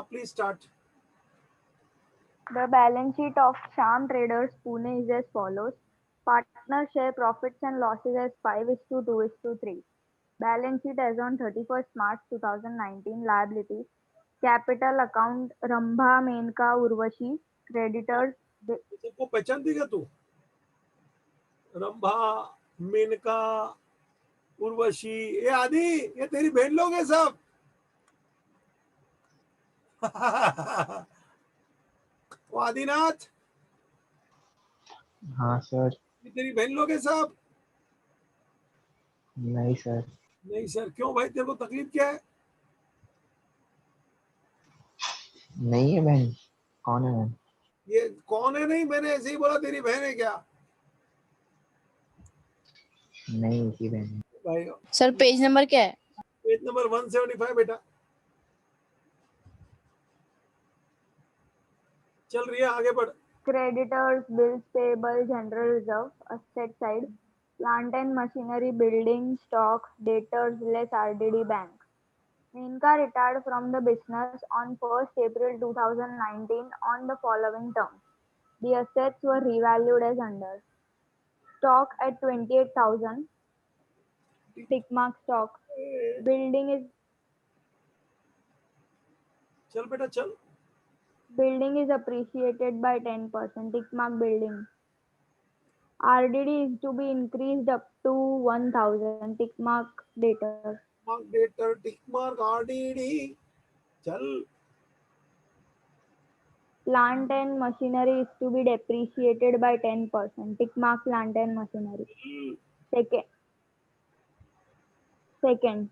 Please start. The balance sheet of Shyam Traders Pune is as follows. Partner share profits and losses as 5:2:3. Balance sheet as on 31st March 2019. Liabilities. Capital account Rambha Menka Urvashi. Creditors सबको पहचानती क्या तू? रंभा, मेनका, उर्वशी, ये आदि, ये तेरी बहन लोग हैं सब। वो आदिनाथ, हाँ सर। ये तेरी बहन लोग हैं सब? नहीं सर। नहीं सर, क्यों भाई, तेरे को तकलीफ क्या है? नहीं है बहन। कौन है बहन? ये कौन है? नहीं, मैंने ऐसे ही बोला तेरी बहन है क्या? नहीं, उसकी बहन है। भाई सर पेज नंबर क्या है? पेज नंबर 175 बेटा। चल रही है, आगे बढ़। Creditors bills payable general reserve asset side. Plant and machinery building stocks debtors less RDD bank. Menka retired from the business on 1st April 2019 on the following terms. The assets were revalued as under. Stock at 28,000. Tick mark stock. Building चल बेटा चल। is appreciated by 10%. Tick mark building. RDD is to be increased up to 1,000. Tick mark debtors. Mark debtor, tick mark, RDD. चल। Plant and machinery is to be depreciated by 10%. Tick mark plant and machinery. Second,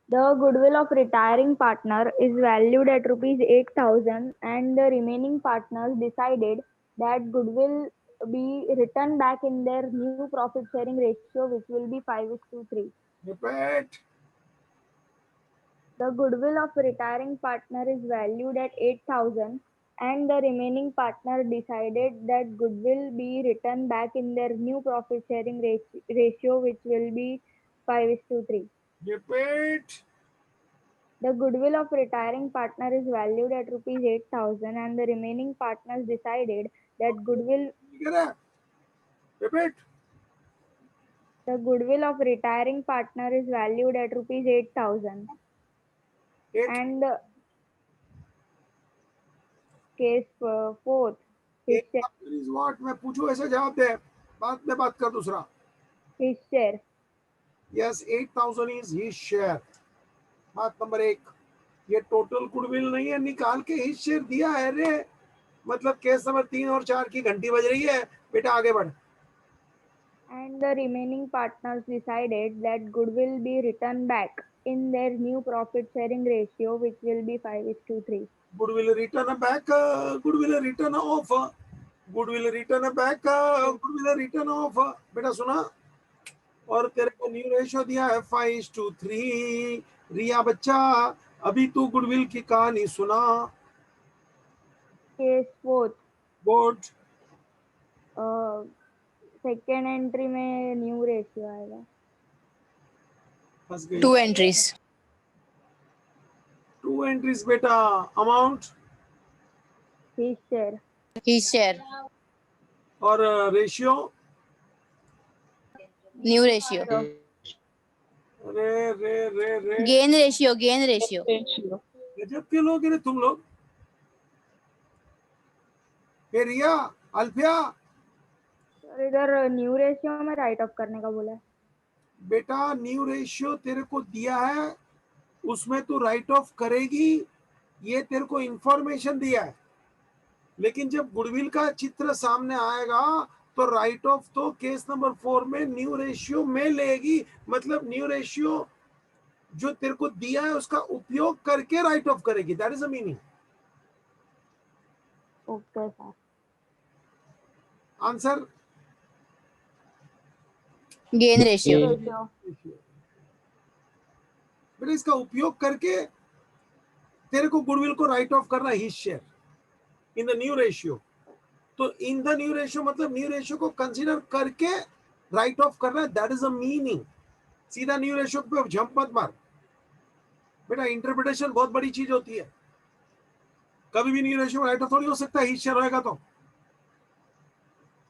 the goodwill of retiring partner is valued at rupees 8,000 and the remaining partners decided that goodwill be written back in their new profit sharing ratio, which will be 5:3. Repeat. The goodwill of retiring partner is valued at 8,000 and the remaining partner decided that goodwill be written back in their new profit sharing ratio, which will be 5:3. Repeat. The goodwill of retiring partner is valued at rupees 8,000 and the remaining partners decided that goodwill. Repeat. The goodwill of retiring partner is valued at rupees 8,000 and the case fourth. His is what? मैं पूछूं ऐसे जवाब दे, बाद में बात कर दूसरा। His share. Yes, 8,000 is his share. बात नंबर 1। ये टोटल गुडविल नहीं है, निकाल के हिज शेयर दिया है रे। मतलब केस नंबर 3 और 4 की घंटी बज रही है बेटा, आगे बढ़। And the remaining partners decided that goodwill be written back in their new profit sharing ratio, which will be 5:3. Goodwill return back, goodwill return off, goodwill return back, goodwill return off। बेटा सुना? और तेरे को new ratio दिया है 5:3। रिया बच्चा, अभी तू गुडविल की कहानी सुना। Case fourth. Board second entry में न्यू रेशियो आएगा। 2 एंट्रीज। 2 एंट्रीज बेटा। Amount his share. His share. और रेशियो न्यू रेशियो। रे रे रे रे गेन रेशियो, गेन रेशियो। गजब के लोग हैं तुम लोग। रिया, अल्फिया, इधर न्यू रेशियो में राइट ऑफ करने का बोला है। बेटा न्यू रेशियो तेरे को दिया है, उसमें तू राइट ऑफ करेगी, ये तेरे को इंफॉर्मेशन दिया है। लेकिन जब गुडविल का चित्र सामने आएगा तो राइट ऑफ तो केस नंबर 4 में न्यू रेशियो में लेगी। मतलब न्यू रेशियो जो तेरे को दिया है उसका उपयोग करके राइट ऑफ करेगी। That is the meaning. Okay sir. Answer gain ratio. बेटा इसका उपयोग करके तेरे को गुडविल को राइट ऑफ करना his share in the new ratio. तो इन द न्यू रेशियो मतलब न्यू रेशियो को कंसीडर करके राइट ऑफ करना, दैट इज द मीनिंग। सीधा न्यू रेशियो पे जंप मत मार बेटा, इंटरप्रिटेशन बहुत बड़ी चीज होती है। कभी भी न्यू रेशियो में राइट ऑफ थोड़ी हो सकता है, ही शेयर होएगा तो।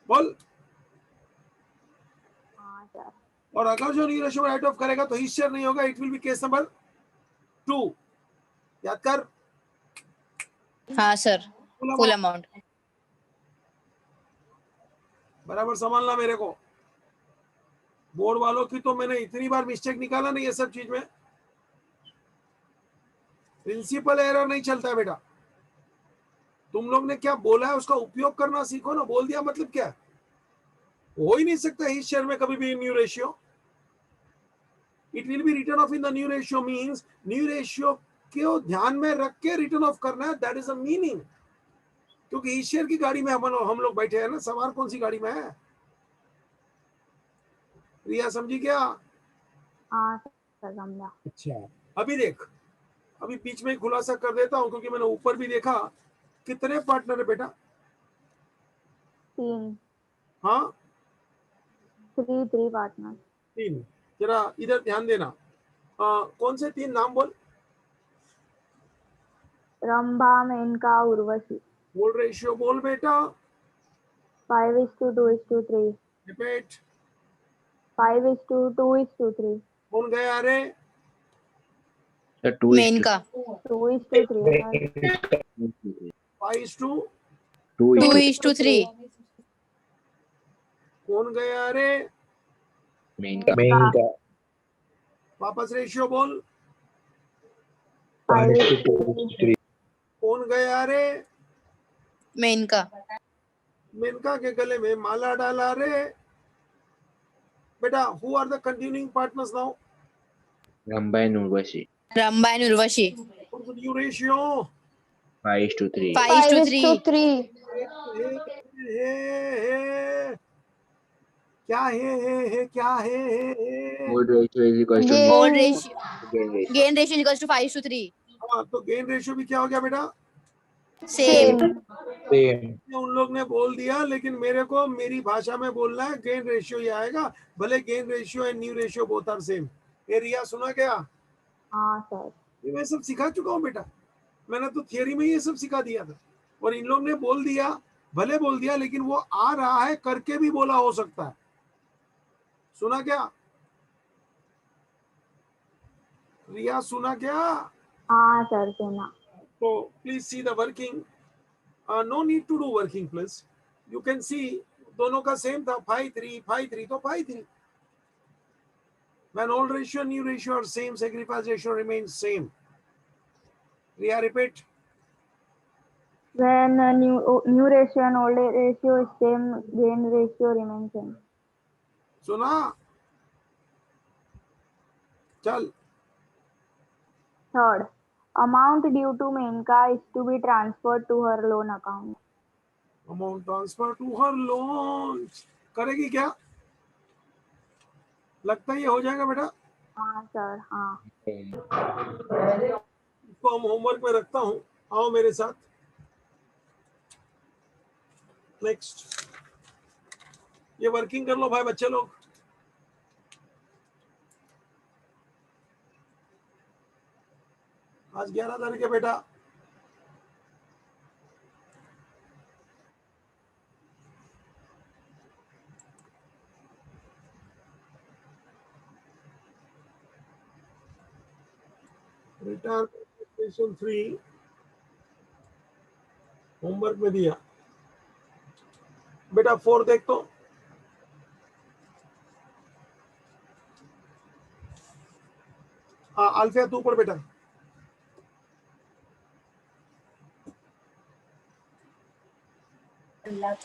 बोल। हाँ सर। और अगर जो न्यू रेशियो में राइट ऑफ करेगा तो ही शेयर नहीं होगा, it will be case number 2। याद कर। हाँ sir, full full amount amount. बराबर समझना मेरे को। बोर्ड वालों की तो मैंने इतनी बार मिस्टेक निकाला नहीं ये सब चीज में। प्रिंसिपल एरर नहीं चलता है बेटा। तुम लोग ने क्या बोला है उसका उपयोग करना सीखो ना। बोल दिया मतलब क्या, हो ही नहीं सकता ही शेयर में कभी भी new ratio. It will be return of in the new ratio means new ratio को ध्यान में रख के रिटर्न ऑफ करना है, दैट इज अ मीनिंग। क्योंकि ही शेयर की गाड़ी में हम लोग बैठे हैं ना, सवार कौन सी गाड़ी में है। रिया समझी क्या? हाँ सर समझा। अच्छा, अभी देख, अभी बीच में खुलासा कर देता हूं क्योंकि मैंने ऊपर भी देखा। कितने पार्टनर है बेटा? 3। हाँ 3 पार्टनर। 3। जरा इधर ध्यान देना। कौन से 3 नाम बोल। रंभा, मेनका, उर्वशी। बोल रेशियो बोल बेटा। 5:2:3। रिपीट। 5:2:3। कौन गया अरे? The two is to Menaka. 2:3 sir. 5:2। two is to to 2:3। कौन गया अरे? main का वापस रेशियो बोल। 5:3। कौन गया अरे? मेनका। मेनका के गले में माला डाला रे। बेटा who are the continuing partners now? Ramba and Urvashi. Rambha and Urvashi. New ratio 5:3. 5:3। 5:3। क्या है क्या है। Old ratio is equals to old Gain ratio, gain ratio. Gain ratio equals to 5:3। हाँ तो गेन रेशियो भी क्या हो गया बेटा? सेम। same। Same. उन लोग ने बोल दिया लेकिन मेरे को मेरी भाषा में बोलना है। गेन रेशियो ही आएगा, भले gain ratio and new ratio both are same. एरिया सुना क्या? हाँ सर। ये मैं सब सिखा चुका हूँ बेटा। मैंने तो थियरी में ये सब सिखा दिया था। और इन लोग ने बोल दिया, भले बोल दिया लेकिन वो आ रहा है करके भी बोला हो सकता है। सुना क्या रिया? सुना क्या? हाँ सर सुना। तो please see the working. No need to do working please. You can see दोनों का सेम था 5:3 तो 5:3। When old ratio and new ratio are same, sacrifice ratio remains same. Riya, repeat. When new ratio and old ratio is same, gain ratio remains same. सुना? चल। Third, amount due to Menka is to be transferred to her loan account. Amount transfer to her loan करेगी क्या? लगता है ये हो जाएगा बेटा। हाँ सर हाँ। इसको हम होमवर्क में रखता हूँ, आओ मेरे साथ। नेक्स्ट, ये वर्किंग कर लो भाई बच्चे लोग। आज 11 तारीख है बेटा। रिटर्न 3 होमवर्क में दिया बेटा। 4 देख तो। हाँ अल्फिया तू ऊपर बेटा।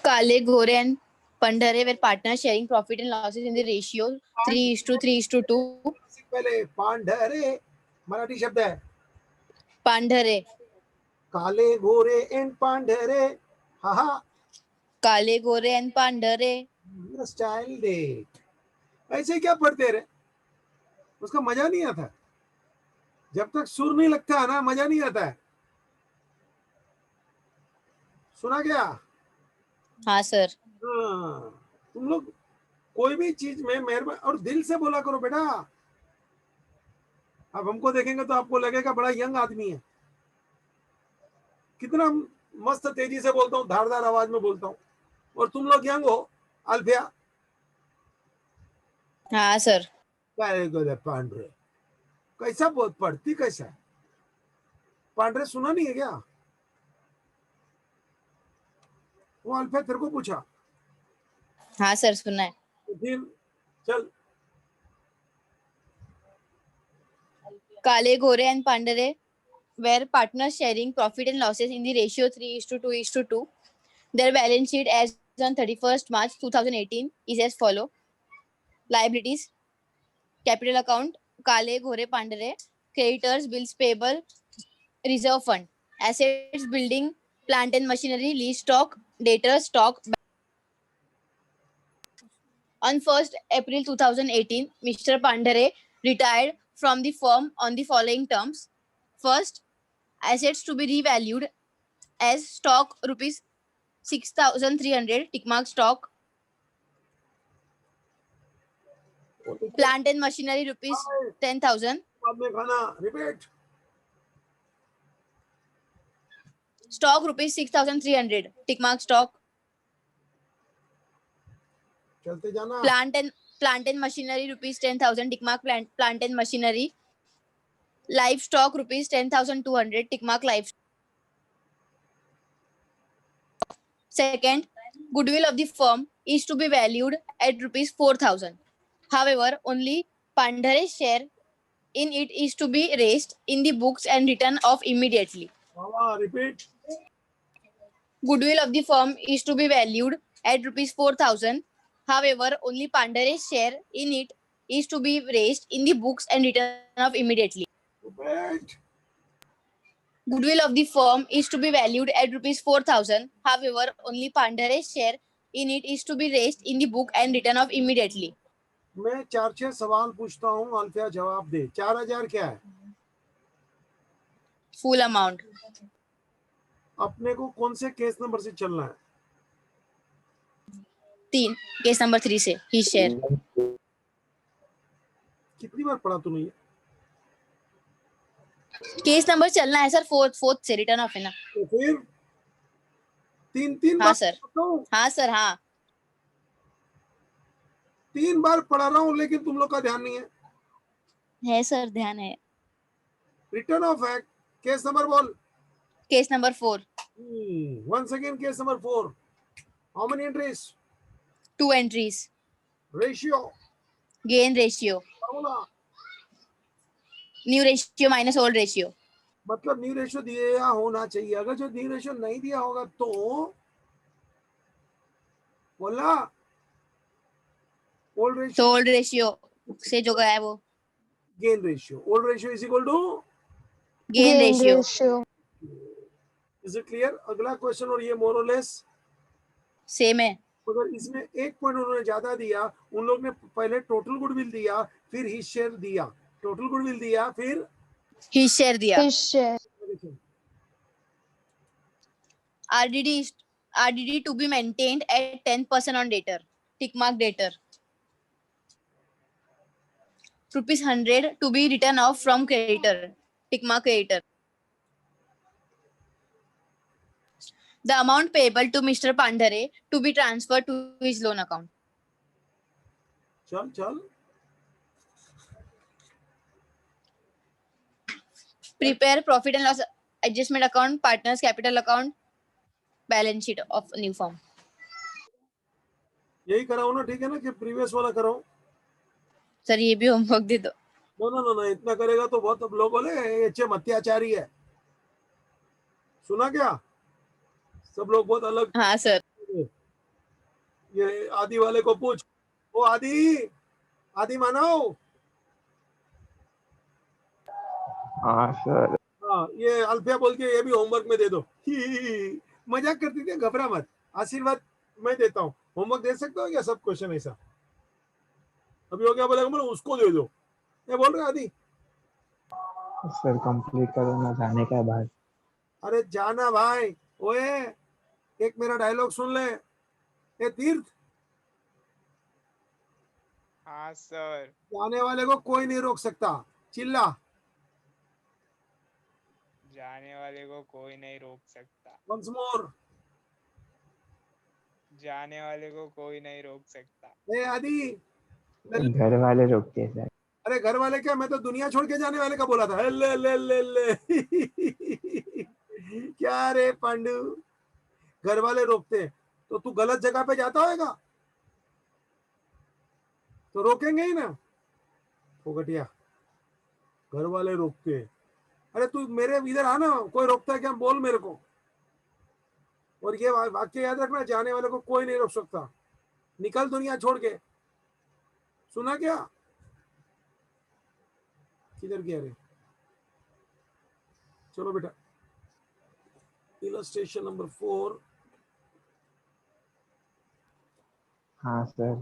काले, गोरे and पंडरे were partners sharing profit and losses in the ratio 3:3:2. पहले पांढरे मराठी शब्द है। पांढरे, काले गोरे एंड पांढरे। हा हा। काले, गोरे एंड पांढरे। Style date. ऐसे क्या पढ़ते रहे, उसका मजा नहीं आता। जब तक सुर नहीं लगता है ना मजा नहीं आता है। सुना क्या? हाँ सर। हाँ, तुम लोग कोई भी चीज में मेहरबान और दिल से बोला करो बेटा। अब हमको देखेंगे तो आपको लगेगा बड़ा यंग आदमी है। कितना मस्त तेजी से बोलता हूँ, धारदार आवाज में बोलता हूँ। और तुम लोग यंग हो, अल्फिया हाँ सर। पांडरे कैसा पढ़ती कैसा है? पांडरे सुना नहीं है क्या? वो अल्फिया तेरे को पूछा हाँ सर सुना है। तो फिर चल। Kale, Gore and Pandare were partners sharing profit and losses in the ratio 3:2:2. Their balance sheet as on 31st March 2018 is as follow. Liabilities, capital account, Kale, Gore, Pandare, creditors, bills payable, reserve fund, assets, building, plant and machinery, lease stock, debtors, stock. On 1st April 2018, Mr. Pandare retired from the firm on the following terms. First, assets to be revalued as stock rupees 6,300, tick mark stock. Plant and machinery rupees 10,000, बाद में खाना repeat. stock rupees 6,300, tick mark stock. चलते जाना। Plant and machinery rupees 10,000, tick mark plant and machinery. Livestock rupees 10,200, tick mark livestock. Second, goodwill of the firm is to be valued at rupees 4,000. However, only Pandhare's share in it is to be raised in the books and written off immediately. Repeat. Goodwill of the firm is to be valued at rupees 4,000. However, only Pandhare's share in it is to be raised in the books and written off immediately. Repeat. Goodwill of the firm is to be valued at rupees 4,000. However, only Pandhare's share in it is to be raised in the book and written off immediately. मैं 4-6 सवाल पूछता हूँ, अल्फिया जवाब दे। 4,000 क्या है? Full amount. अपने को कौन से केस नंबर से चलना है? 3. Case number 3 से his share. कितनी बार पढ़ा तूने ये? केस नंबर चलना है सर, फोर्थ से रिटर्न ऑफ है ना। तो फिर 3 हाँ बार सर। पढ़ता हूँ। हाँ सर हाँ। 3 बार पढ़ा रहा हूँ, लेकिन तुम लोग का ध्यान नहीं है। है सर, ध्यान है। Return of act case number बोल। Case number 4. Once again, case number 4. How many entries? 2 entries. Ratio. Gain ratio. Formula. New ratio minus old ratio. मतलब न्यू रेशियो दिया होना चाहिए। अगर जो न्यू रेशियो नहीं दिया होगा तो बोला ओल्ड रेशियो। तो ओल्ड रेशियो से जो गया है वो gain ratio. Old ratio is equal to gain ratio. Is it clear? अगला क्वेश्चन, और ये मोर और लेस सेम है। अगर इसमें एक पॉइंट उन्होंने ज्यादा दिया, उन लोग ने पहले टोटल गुडविल दिया, फिर हिज शेयर दिया। टोटल गुडविल दिया, फिर हिज शेयर दिया। RDD to be maintained at 10% on debtor. Tick mark debtor. Rupees 100 to be written off from creditor. Tick mark creditor. The amount payable to Mr. Pandhare to be transferred to his loan account. चल Prepare profit and loss adjustment account, partners capital account, balance sheet of new firm. यही कराओ ना, ठीक है ना, कि previous वाला कराओ? सर ये भी होमवर्क दे दो। नो, इतना करेगा तो बहुत। अब लोग बोले ये अत्याचारी है। सुना क्या? सब लोग बहुत अलग। हाँ सर। ये आदि वाले को पूछ। ओ आदि मानव। हाँ सर। हाँ, ये अल्फिया बोल के ये भी होमवर्क में दे दो। मजाक करती थी, घबरा मत। आशीर्वाद मैं देता हूँ। होमवर्क दे सकते हो क्या सब क्वेश्चन ऐसा? अभी हो गया, बोलेगा बोलो उसको दे दो। ये बोल रहे आदि? सर कंप्लीट करो ना, जाने का बाद। अरे जाना भाई। ओए एक मेरा डायलॉग सुन ले। ए तीर्थ, हाँ सर। जाने वाले को कोई नहीं रोक सकता। चिल्ला। जाने वाले को कोई नहीं रोक सकता। Once more. जाने वाले को कोई नहीं रोक सकता। ए आदि, घर वाले रोकते हैं सर। अरे घर वाले क्या, मैं तो दुनिया छोड़ के जाने वाले का बोला था। ले ले ले ले क्या रे पांडु, घर वाले रोकते हैं तो तू गलत जगह पे जाता होगा तो रोकेंगे ही ना। फोगटिया, घर वाले रोकते हैं। अरे तू मेरे इधर आना, कोई रोकता है क्या बोल मेरे को। और ये वाक्य याद रखना, जाने वाले को कोई नहीं रोक सकता। निकल दुनिया छोड़ के। सुना क्या? किधर गया रे? चलो बेटा, इलस्ट्रेशन नंबर 4। हाँ सर।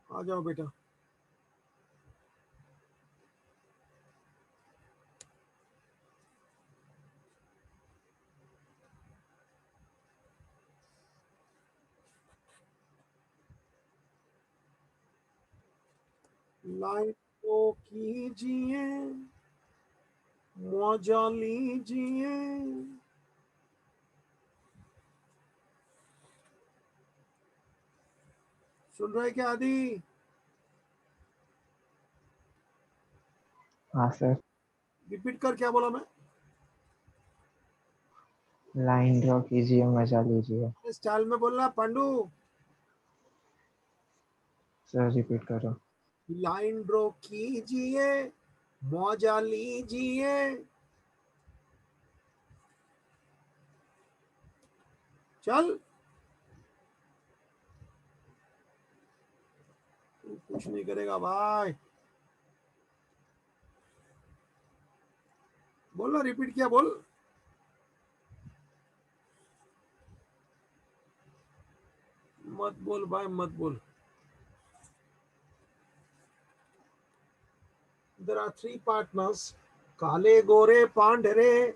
आ जाओ बेटा। लाइन को कीजिए, मौजा लीजिए। सुन रहे क्या आदि? हाँ सर। रिपीट कर, क्या बोला मैं? लाइन ड्रॉ कीजिए, मजा लीजिए। स्टाइल में बोलना पांडु। सर रिपीट करो। लाइन ड्रॉ कीजिए, मौजा लीजिए। चल, तू कुछ नहीं करेगा भाई। बोल ना, रिपीट किया बोल। मत बोल भाई, मत बोल। There are 3 partners, काले गोरे पांढरे।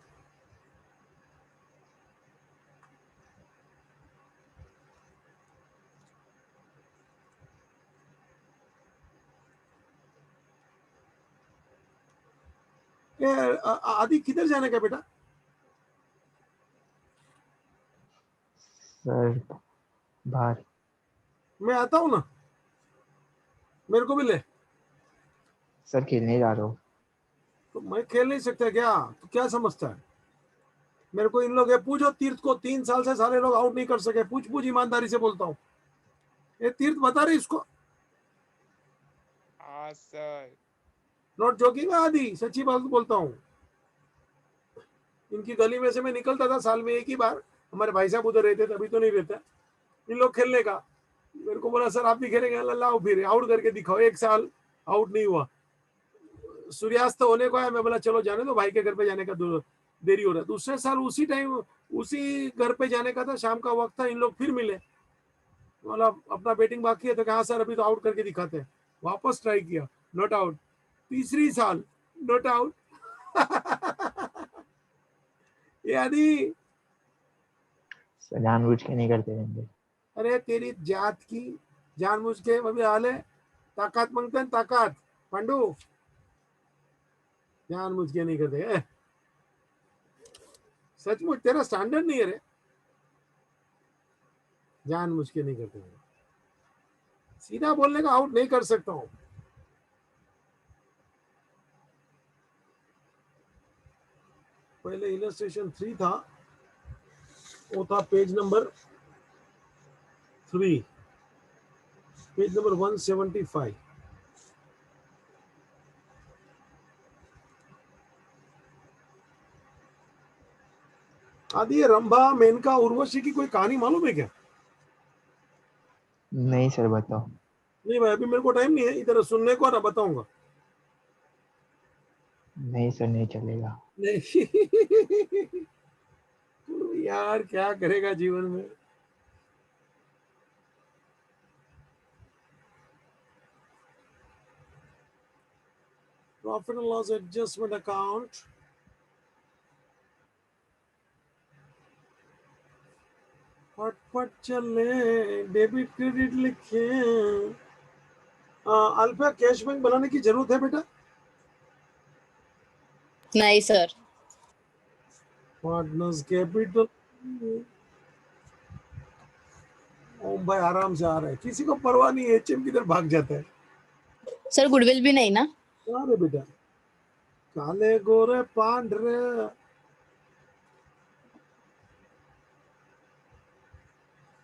आदि किधर जाने का बेटा? सर बाहर। मैं आता हूँ ना, मेरे को भी ले। सर खेलने जा रहा हूँ। तो मैं खेल नहीं सकता क्या? तो क्या समझता है मेरे को? इन लोग ये पूछो, तीर्थ को 3 साल से सारे लोग आउट नहीं कर सके। पूछ पूछ, ईमानदारी से बोलता हूँ। ये तीर्थ बता रही इसको। हाँ सर। नॉट जोकिंग आदि, सच्ची बात बोलता हूँ। इनकी गली में से मैं निकलता था साल में एक ही बार। हमारे भाई साहब उधर रहते, तभी तो नहीं रहता इन लोग खेलने का। मेरे को बोला सर आप भी खेलेंगे? लाओ फिर आउट करके दिखाओ। 1 साल आउट नहीं हुआ, सूर्यास्त होने को है। मैं बोला चलो जाने दो, भाई के घर पे जाने का देरी हो रहा है। दूसरे साल उसी टाइम उसी घर पे जाने का था, शाम का वक्त था। इन लोग फिर मिले, बोला अपना बैटिंग बाकी है तो कहा सर अभी तो आउट करके दिखाते हैं। वापस ट्राई किया, नॉट आउट। तीसरी साल नॉट आउट। यानी सर जानबूझ के नहीं करते रहेंगे। अरे तेरी जात की जानबूझ के अभी हाल है। ताकत मांगते हैं, ताकत पांडु। जानबूझ के नहीं करते। सचमुच तेरा स्टैंडर्ड नहीं है रे। जानबूझ के नहीं करते। सीधा बोलने का आउट नहीं कर सकता हूं। पहले इलस्ट्रेशन 3 था, वो था पेज नंबर 3, पेज नंबर 175। आदि ये रंभा, मेनका, उर्वशी की कोई कहानी मालूम है क्या? नहीं सर बताओ। नहीं भाई, अभी मेरे को टाइम नहीं है, इधर सुनने को ना बताऊंगा। नहीं सर, नहीं चलेगा। नहीं यार क्या करेगा जीवन में। Profit and loss adjustment account, फटफट चले, डेबिट क्रेडिट लिखे। अल्फा कैश बैंक बनाने की जरूरत है बेटा? नहीं सर। पार्टनर्स कैपिटल, ओम भाई आराम से आ रहा है, किसी को परवाह नहीं है, एचएम किधर भाग जाता है। सर गुडविल भी नहीं ना? क्या रे बेटा, काले गोरे पांढरे,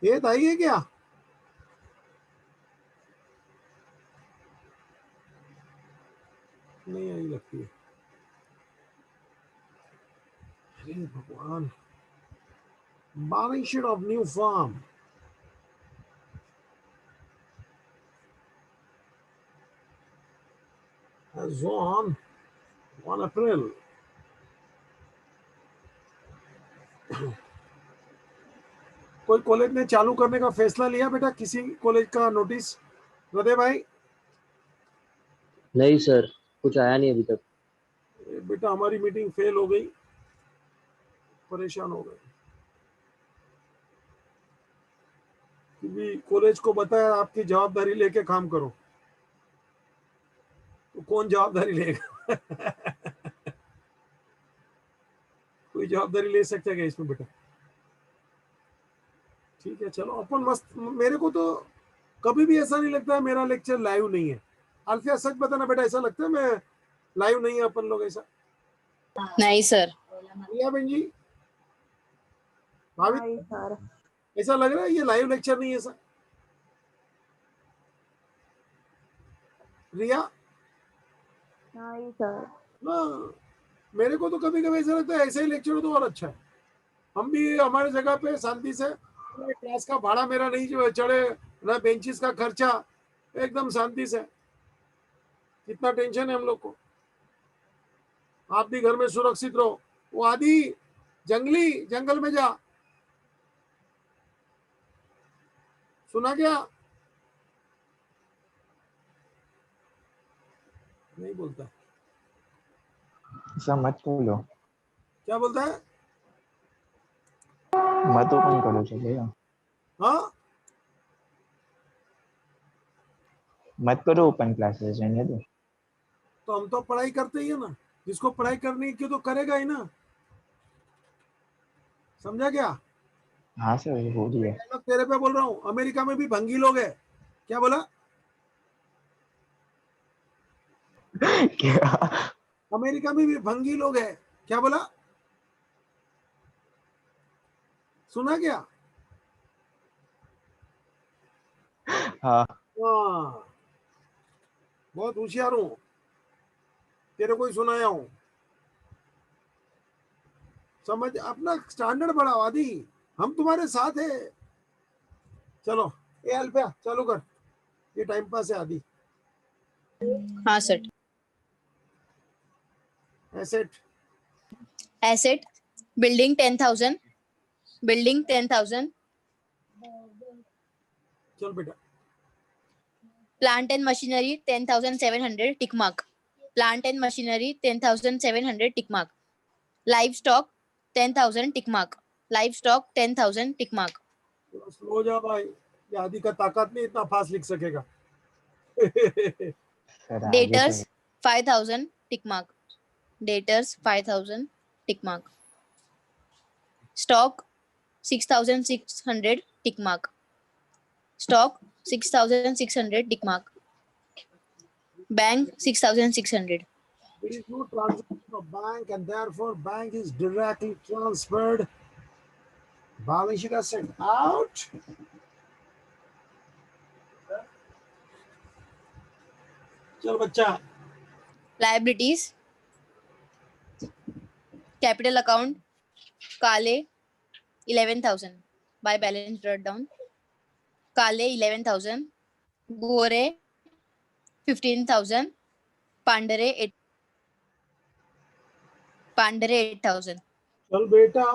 ये आई है क्या? नहीं आई लगती है। अरे भगवान, balance sheet of new farm as on 1 April. कोई कॉलेज ने चालू करने का फैसला लिया बेटा? किसी कॉलेज का नोटिस हृदय भाई? नहीं सर, कुछ आया नहीं अभी तक। बेटा हमारी मीटिंग फेल हो गई, परेशान हो गए, क्योंकि कॉलेज को बताया आपकी जवाबदारी लेके काम करो, तो कौन जवाबदारी लेगा? कोई जवाबदारी ले सकता है क्या इसमें बेटा? ठीक है चलो अपन मस्त। मेरे को तो कभी भी ऐसा नहीं लगता है मेरा लेक्चर लाइव नहीं है। अल्फिया सच बताना बेटा, ऐसा लगता है मैं लाइव नहीं है अपन लोग ऐसा? नहीं सर। रिया बहन जी, भाभी, नहीं सर। ऐसा लग रहा है ये लाइव लेक्चर नहीं है ऐसा? रिया? नहीं सर। हाँ, मेरे को तो कभी कभी ऐसा लगता है ऐसे ही लेक्चर हो तो और अच्छा है। हम भी हमारे जगह पे शांति से, क्लास का भाड़ा मेरा नहीं जो चढ़े ना, बेंचेस का खर्चा, एकदम शांति से। कितना टेंशन है हम लोग को। आप भी घर में सुरक्षित रहो। वो आदि जंगली जंगल में जा, सुना क्या? नहीं बोलता। सर मत खोलो, क्या बोलता है? मत ओपन करो, चलेगा? हाँ, मत करो ओपन क्लासेस, रहने दो। तो हम तो पढ़ाई करते ही है ना, जिसको पढ़ाई करनी है क्यों तो करेगा ही ना, समझा क्या? हाँ सर, हो रही है। डायलॉग तेरे पे बोल रहा हूँ, अमेरिका में भी भंगी लोग है। क्या बोला? क्या? अमेरिका में भी भंगी लोग है। क्या बोला? सुना क्या? हाँ। हाँ, बहुत होशियार हूँ, तेरे को ही सुनाया हूँ। समझ, अपना स्टैंडर्ड बढ़ाओ आदि, हम तुम्हारे साथ है। चलो ए अल्फिया चालू कर, ये टाइम पास है आदि। हाँ sir. Asset, asset building 10,000, building 10,000, चल बेटा। plant and machinery 10,700 tick mark, plant and machinery 10,700 tick mark, livestock 10,000 tick mark, livestock 10,000 tick mark, थोड़ा स्लो जा भाई, ये आदि का ताकत नहीं इतना फास्ट लिख सकेगा। सर आगे debtors चलो। 5,000 tick mark, debtors 5,000 tick mark, stock 6,600 tick mark, stock 6,600 tick mark, bank 6,600. There is no transaction of bank and therefore bank is directly transferred. Balance sheet asset out. चल बच्चा। Liabilities, capital account काले 11,000 by balance brought down, काले 11,000, गोरे 15,000, पांडरे 8. Pandare 8,000. चल बेटा,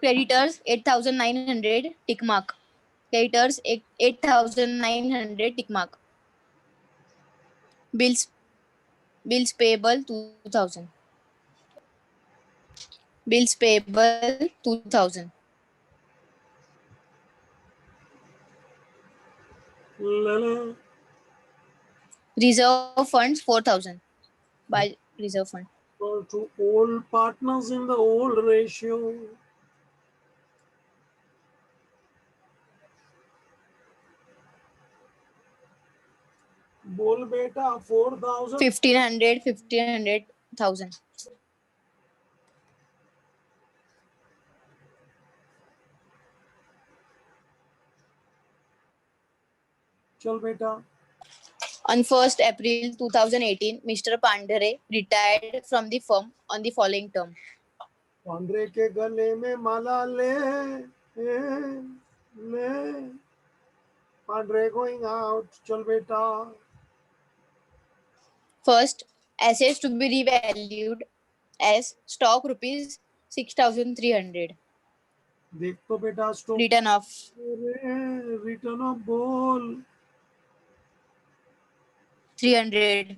Creditors 8,900 tick mark. Creditors 8,900 tick mark. Bills payable 2,000. Bills payable 2,000. ले ले, Reserve funds 4,000. By reserve fund. to all partners in the old ratio. बोल बेटा 4,000 1,500,000. चल बेटा, On 1st April 2018, Mr. Pandare retired from the firm on the following term. पांडरे के गले में माला ले ले, पांडरे going out. चल बेटा, First, assets to be revalued as stock rupees 6,300. देख तो बेटा stock Return of return of बोल 300.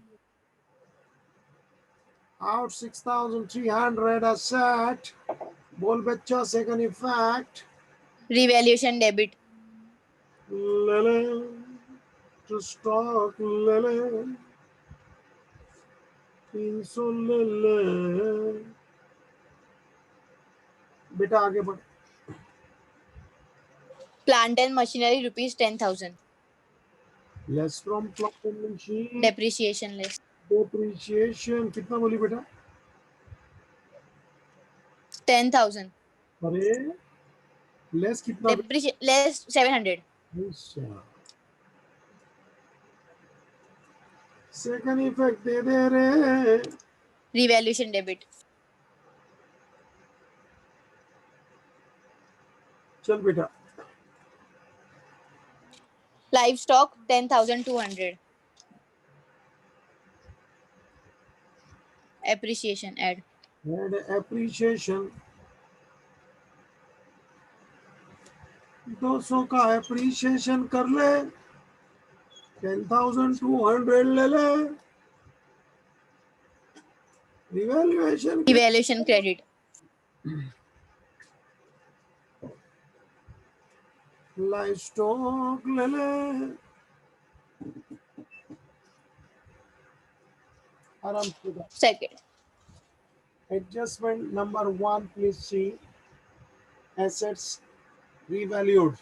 out 6,300 asset. बोल बच्चा second effect. Revaluation debit ले ले to stock ले ले 300 ले ले बेटा आगे बढ़. plant and machinery rupees 10,000. Less from plant and machine. Depreciation less Depreciation कितना बोली बेटा? 10,000. अरे less कितना? Depreciation less 700. अच्छा. Second effect दे दे रे. Revaluation debit चल बेटा, livestock 10,200. Appreciation add and appreciation 200 का appreciation कर ले, 10,200 ले ले. evaluation credit livestock ले ले. आराम से. second Adjustment number 1, please see. Assets revalued.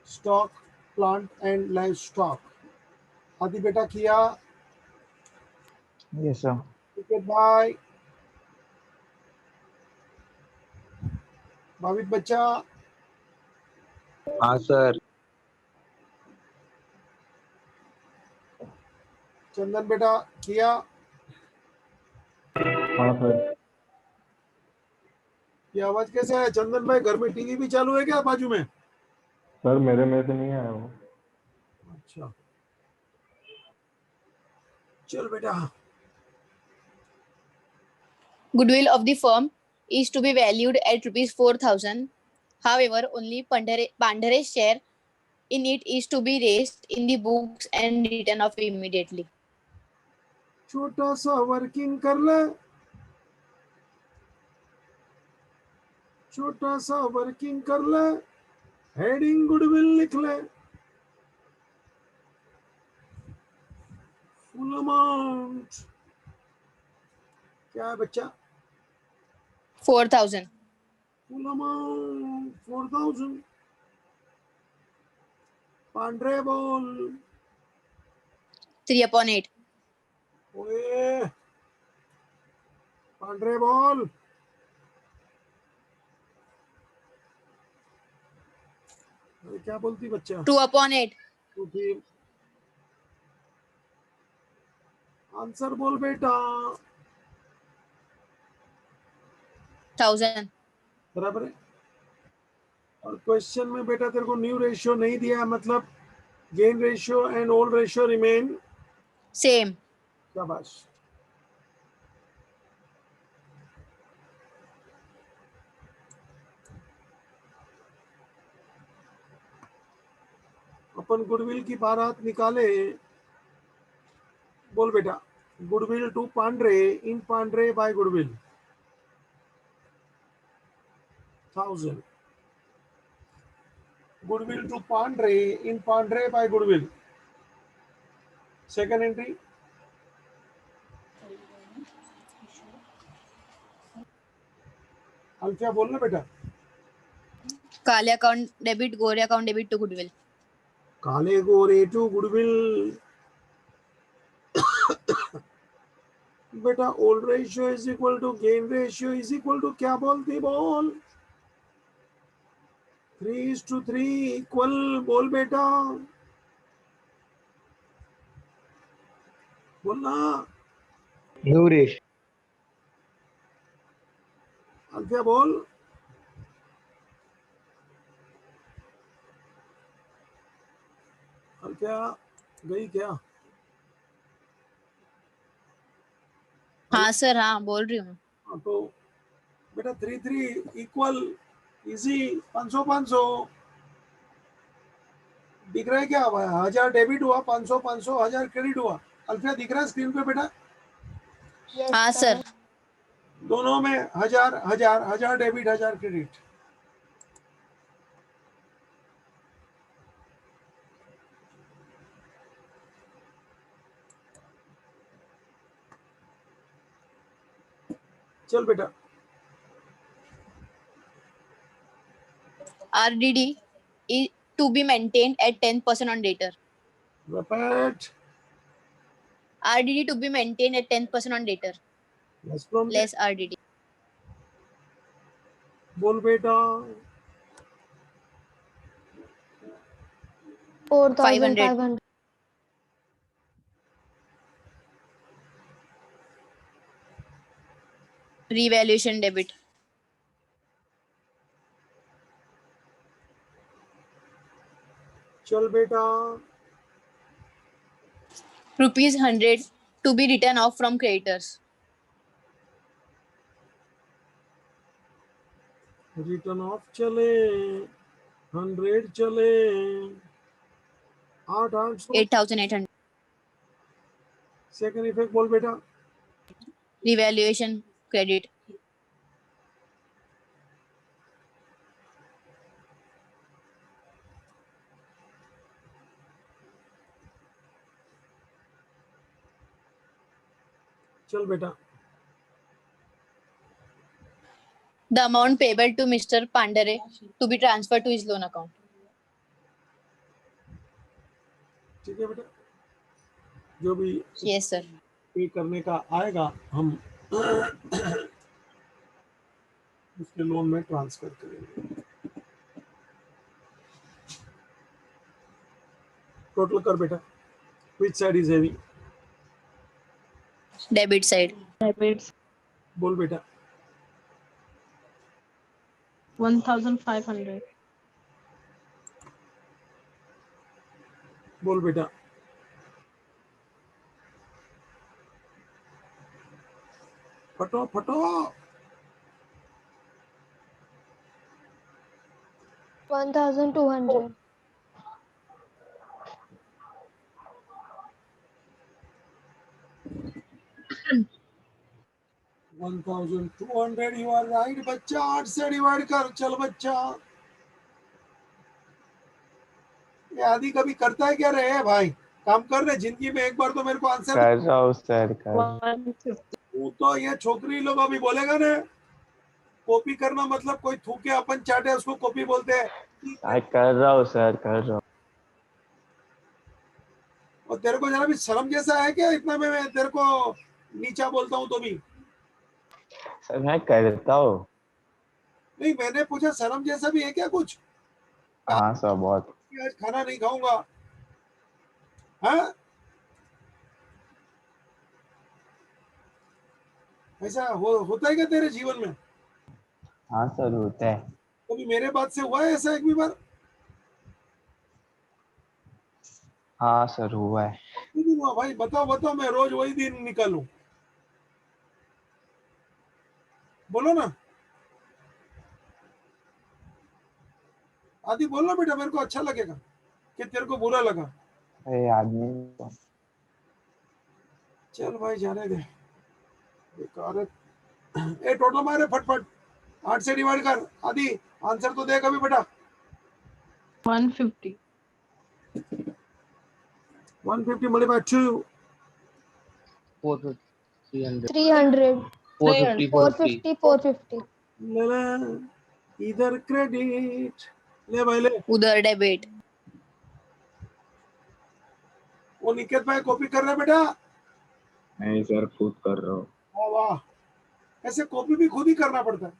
Stock, plant and livestock. आदि बेटा किया. Yes, sir. Okay, bye. भावित बच्चा. हाँ सर. चंदन बेटा किया. हाँ सर. ये आवाज कैसे है चंदन भाई? घर में टीवी भी चालू है क्या बाजू में? सर मेरे में से नहीं आया वो. अच्छा, चल बेटा. goodwill of the firm is to be valued at rupees 4,000. However, only Pandare's share in it is to be raised in the books and written off immediately. छोटा सा वर्किंग कर ले. छोटा सा वर्किंग कर ले. हेडिंग गुडविल लिख ले. फुल अमाउंट क्या है बच्चा? 4,000. Full amount 4,000. पांडरे बोल. 3/8. ओए पांडरे बोल. अरे क्या बोलती बच्चा? 2/8. तू फिर आंसर बोल बेटा. 1,000. बराबर है. और क्वेश्चन में बेटा तेरे को न्यू रेशियो नहीं दिया है, मतलब gain ratio and old ratio remain Same. शाबाश. अपन गुडविल की बारात निकाले, बोल बेटा, goodwill to Pandre, in Pandre by goodwill 1000, goodwill to Pandre, in Pandre by goodwill, second entry. Alfiya बोलना बेटा। Kale account debit, Gore account debit to goodwill. Kale Gore to goodwill, बेटा old ratio is equal to gain ratio is equal to क्या बोलती बोल, 3:3 इक्वल, बोल बेटा, बोलना। New रेश अल्फिया बोल। अल्फिया गई क्या? हाँ सर, हाँ बोल रही हूँ। तो बेटा 3:3 इक्वल इजी, 500 500 दिख रहा है क्या? 1000 डेबिट हुआ, 500 500, 1000 क्रेडिट हुआ। अल्फिया दिख रहा है स्क्रीन पे बेटा? हाँ सर। दोनों में 1000 1000 1000 डेबिट 1000 क्रेडिट। चल बेटा। RDD is to be maintained at 10% on debtor. Repeat. RDD to be maintained at 10% on debtor. Less from Less RDD. बोल बेटा। 500. Revaluation debit. चल बेटा। ₹100 to be written off from creditors. Return of चले, 100 चले, 800। 8,800. Second effect बोल बेटा। Revaluation credit. चल बेटा। The amount payable to Mr. Pandare to be transferred to his loan account. ठीक है बेटा, जो भी Yes sir. पे करने का आएगा हम उसके लोन में ट्रांसफर करेंगे। टोटल कर बेटा। Which side is heavy? Debit side. बोल बेटा। 1,500. बोल बेटा। फटो फटो। 1,200. 1200, you are right बच्चा। 8 से डिवाइड कर, चल बच्चा। ये आदि कभी करता है क्या रे भाई? काम कर रहे जिंदगी में, एक बार तो मेरे को आंसर कर रहा हूँ सर, कर 150. तू तो ये छोकरी लोग अभी बोलेगा ना, कॉपी करना मतलब कोई थूके अपन चाटे उसको कॉपी बोलते हैं। कर रहा हूँ सर, कर रहा हूँ। और तेरे को जरा भी शर्म जैसा है क्या? इतना मैं तेरे को नीचा बोलता हूँ तो भी सर मैं करता हूँ। नहीं, मैंने पूछा शर्म जैसा भी है क्या कुछ? हाँ सर, बहुत। आज खाना नहीं खाऊंगा, हाँ? ऐसा होता है क्या तेरे जीवन में? हाँ सर, होता है। कभी मेरे बात से हुआ है ऐसा एक भी बार? हाँ सर, हुआ है। नहीं हुआ भाई, बताओ बताओ, मैं रोज वही दिन निकालूं। बोलो ना आदि, बोलना बेटा, मेरे को अच्छा लगेगा। कि तेरे को बुरा लगा? अरे याद नहीं। चल भाई जाने दे, बेकार है। ए टोटल मारे फटफट, 8 से डिवाइड कर। आदि आंसर तो दे कभी बेटा। 150. 150 multiplied 2, 450, 300, 300. 450, 450. 450. 450. ले ले इधर क्रेडिट, ले भाई ले। उधर डेबिट. वो निकेत भाई कॉपी कर रहे बेटा? नहीं सर खुद कर रहा हूँ। वाह वाह, ऐसे कॉपी भी खुद ही करना पड़ता है।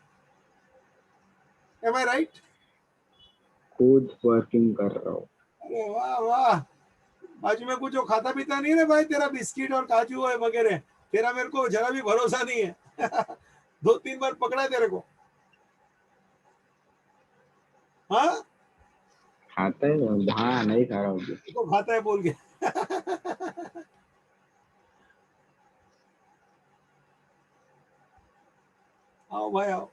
एम आई राइट? खुद वर्किंग कर रहा हूँ। अरे वाह वाह, बाजू में कुछ जो खाता पीता नहीं है ना भाई, तेरा बिस्किट और काजू है वगैरह, तेरा मेरे को जरा भी भरोसा नहीं है। 2-3 बार पकड़ा है तेरे को। हाँ खाता है ना? हाँ नहीं खा रहा हूँ। तो खाता है बोल के। आओ भाई आओ।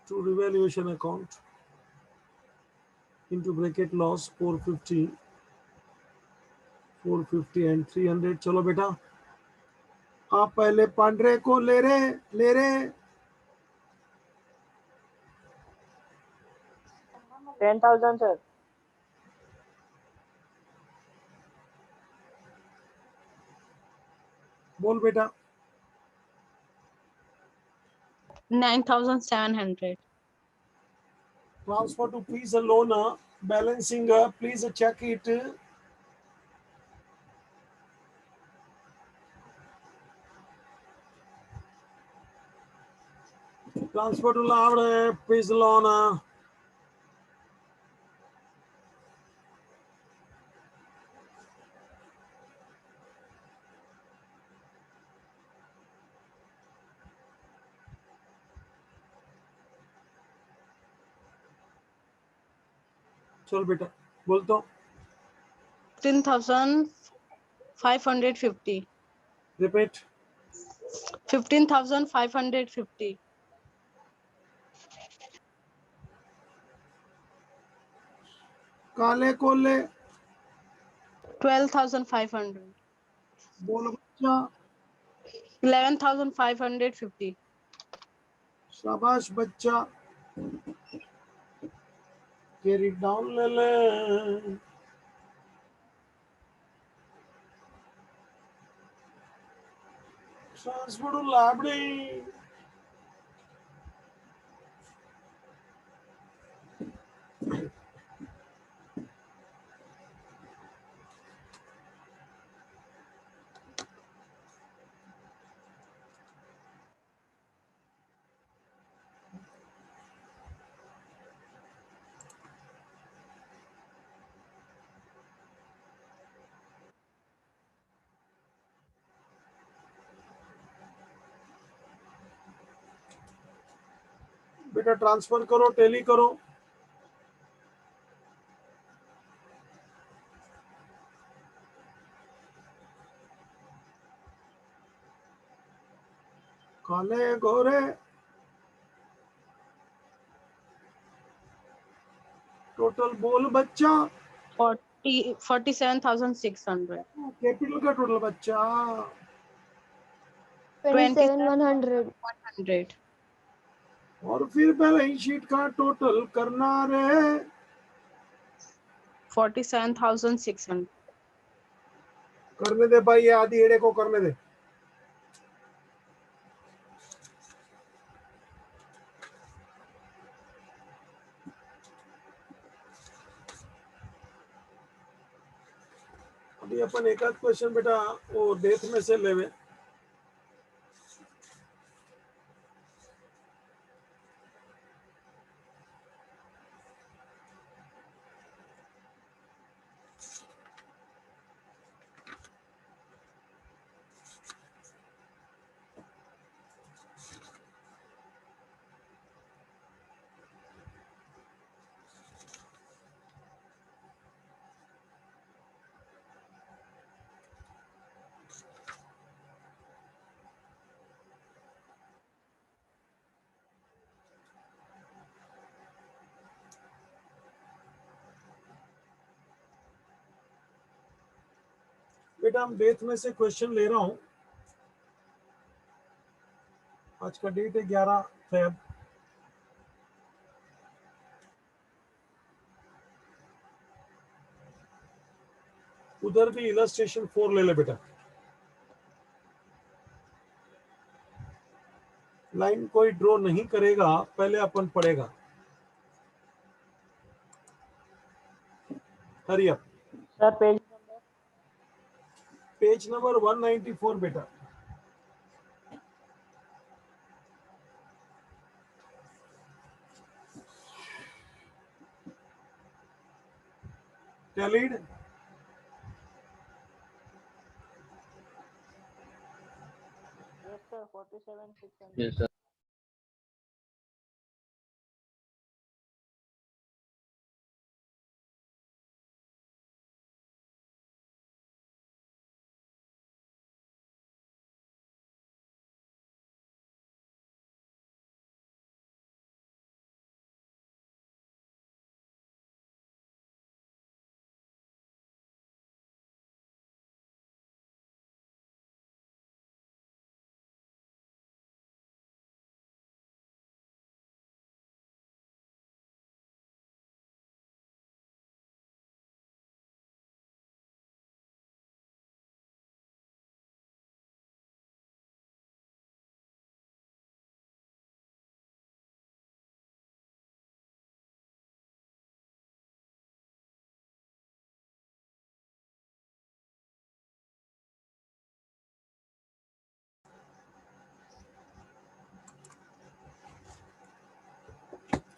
To revaluation account into bracket loss 450 and 300। चलो बेटा, आप पहले पांड्रे को ले रहे 10,000 sir. बोल बेटा। 9,700. Transfer to please a loan balancing please check it। Transfer to Labh please loan चल बेटा बोल तो। 15,550. रिपीट। 15,550. काले को ले 12,500. बोल बच्चा। 11,550. शाबाश बच्चा, कैरी डाउन ले ले। ट्रांसफर टू लाभड़ी बेटा, ट्रांसफर करो, टेली करो। काले गोरे टोटल बोल बच्चा। 47,600. कैपिटल का टोटल बच्चा। 27,100. 100. और फिर बैलेंस शीट का टोटल करना रे। 47,600. करने दे भाई, ये आधी एड़े को करने दे। अभी अपन एक आध क्वेश्चन बेटा वो डेथ में से लेवे। बेटा हम बेथ में से क्वेश्चन ले रहा हूं। आज का डेट है 11 फेब। उधर भी इलस्ट्रेशन 4 ले ले बेटा। लाइन कोई ड्रॉ नहीं करेगा, पहले अपन पढ़ेगा। Hurry up. Sir page number 194 बेटा। Tallied yes sir 47,600. Yes, sir.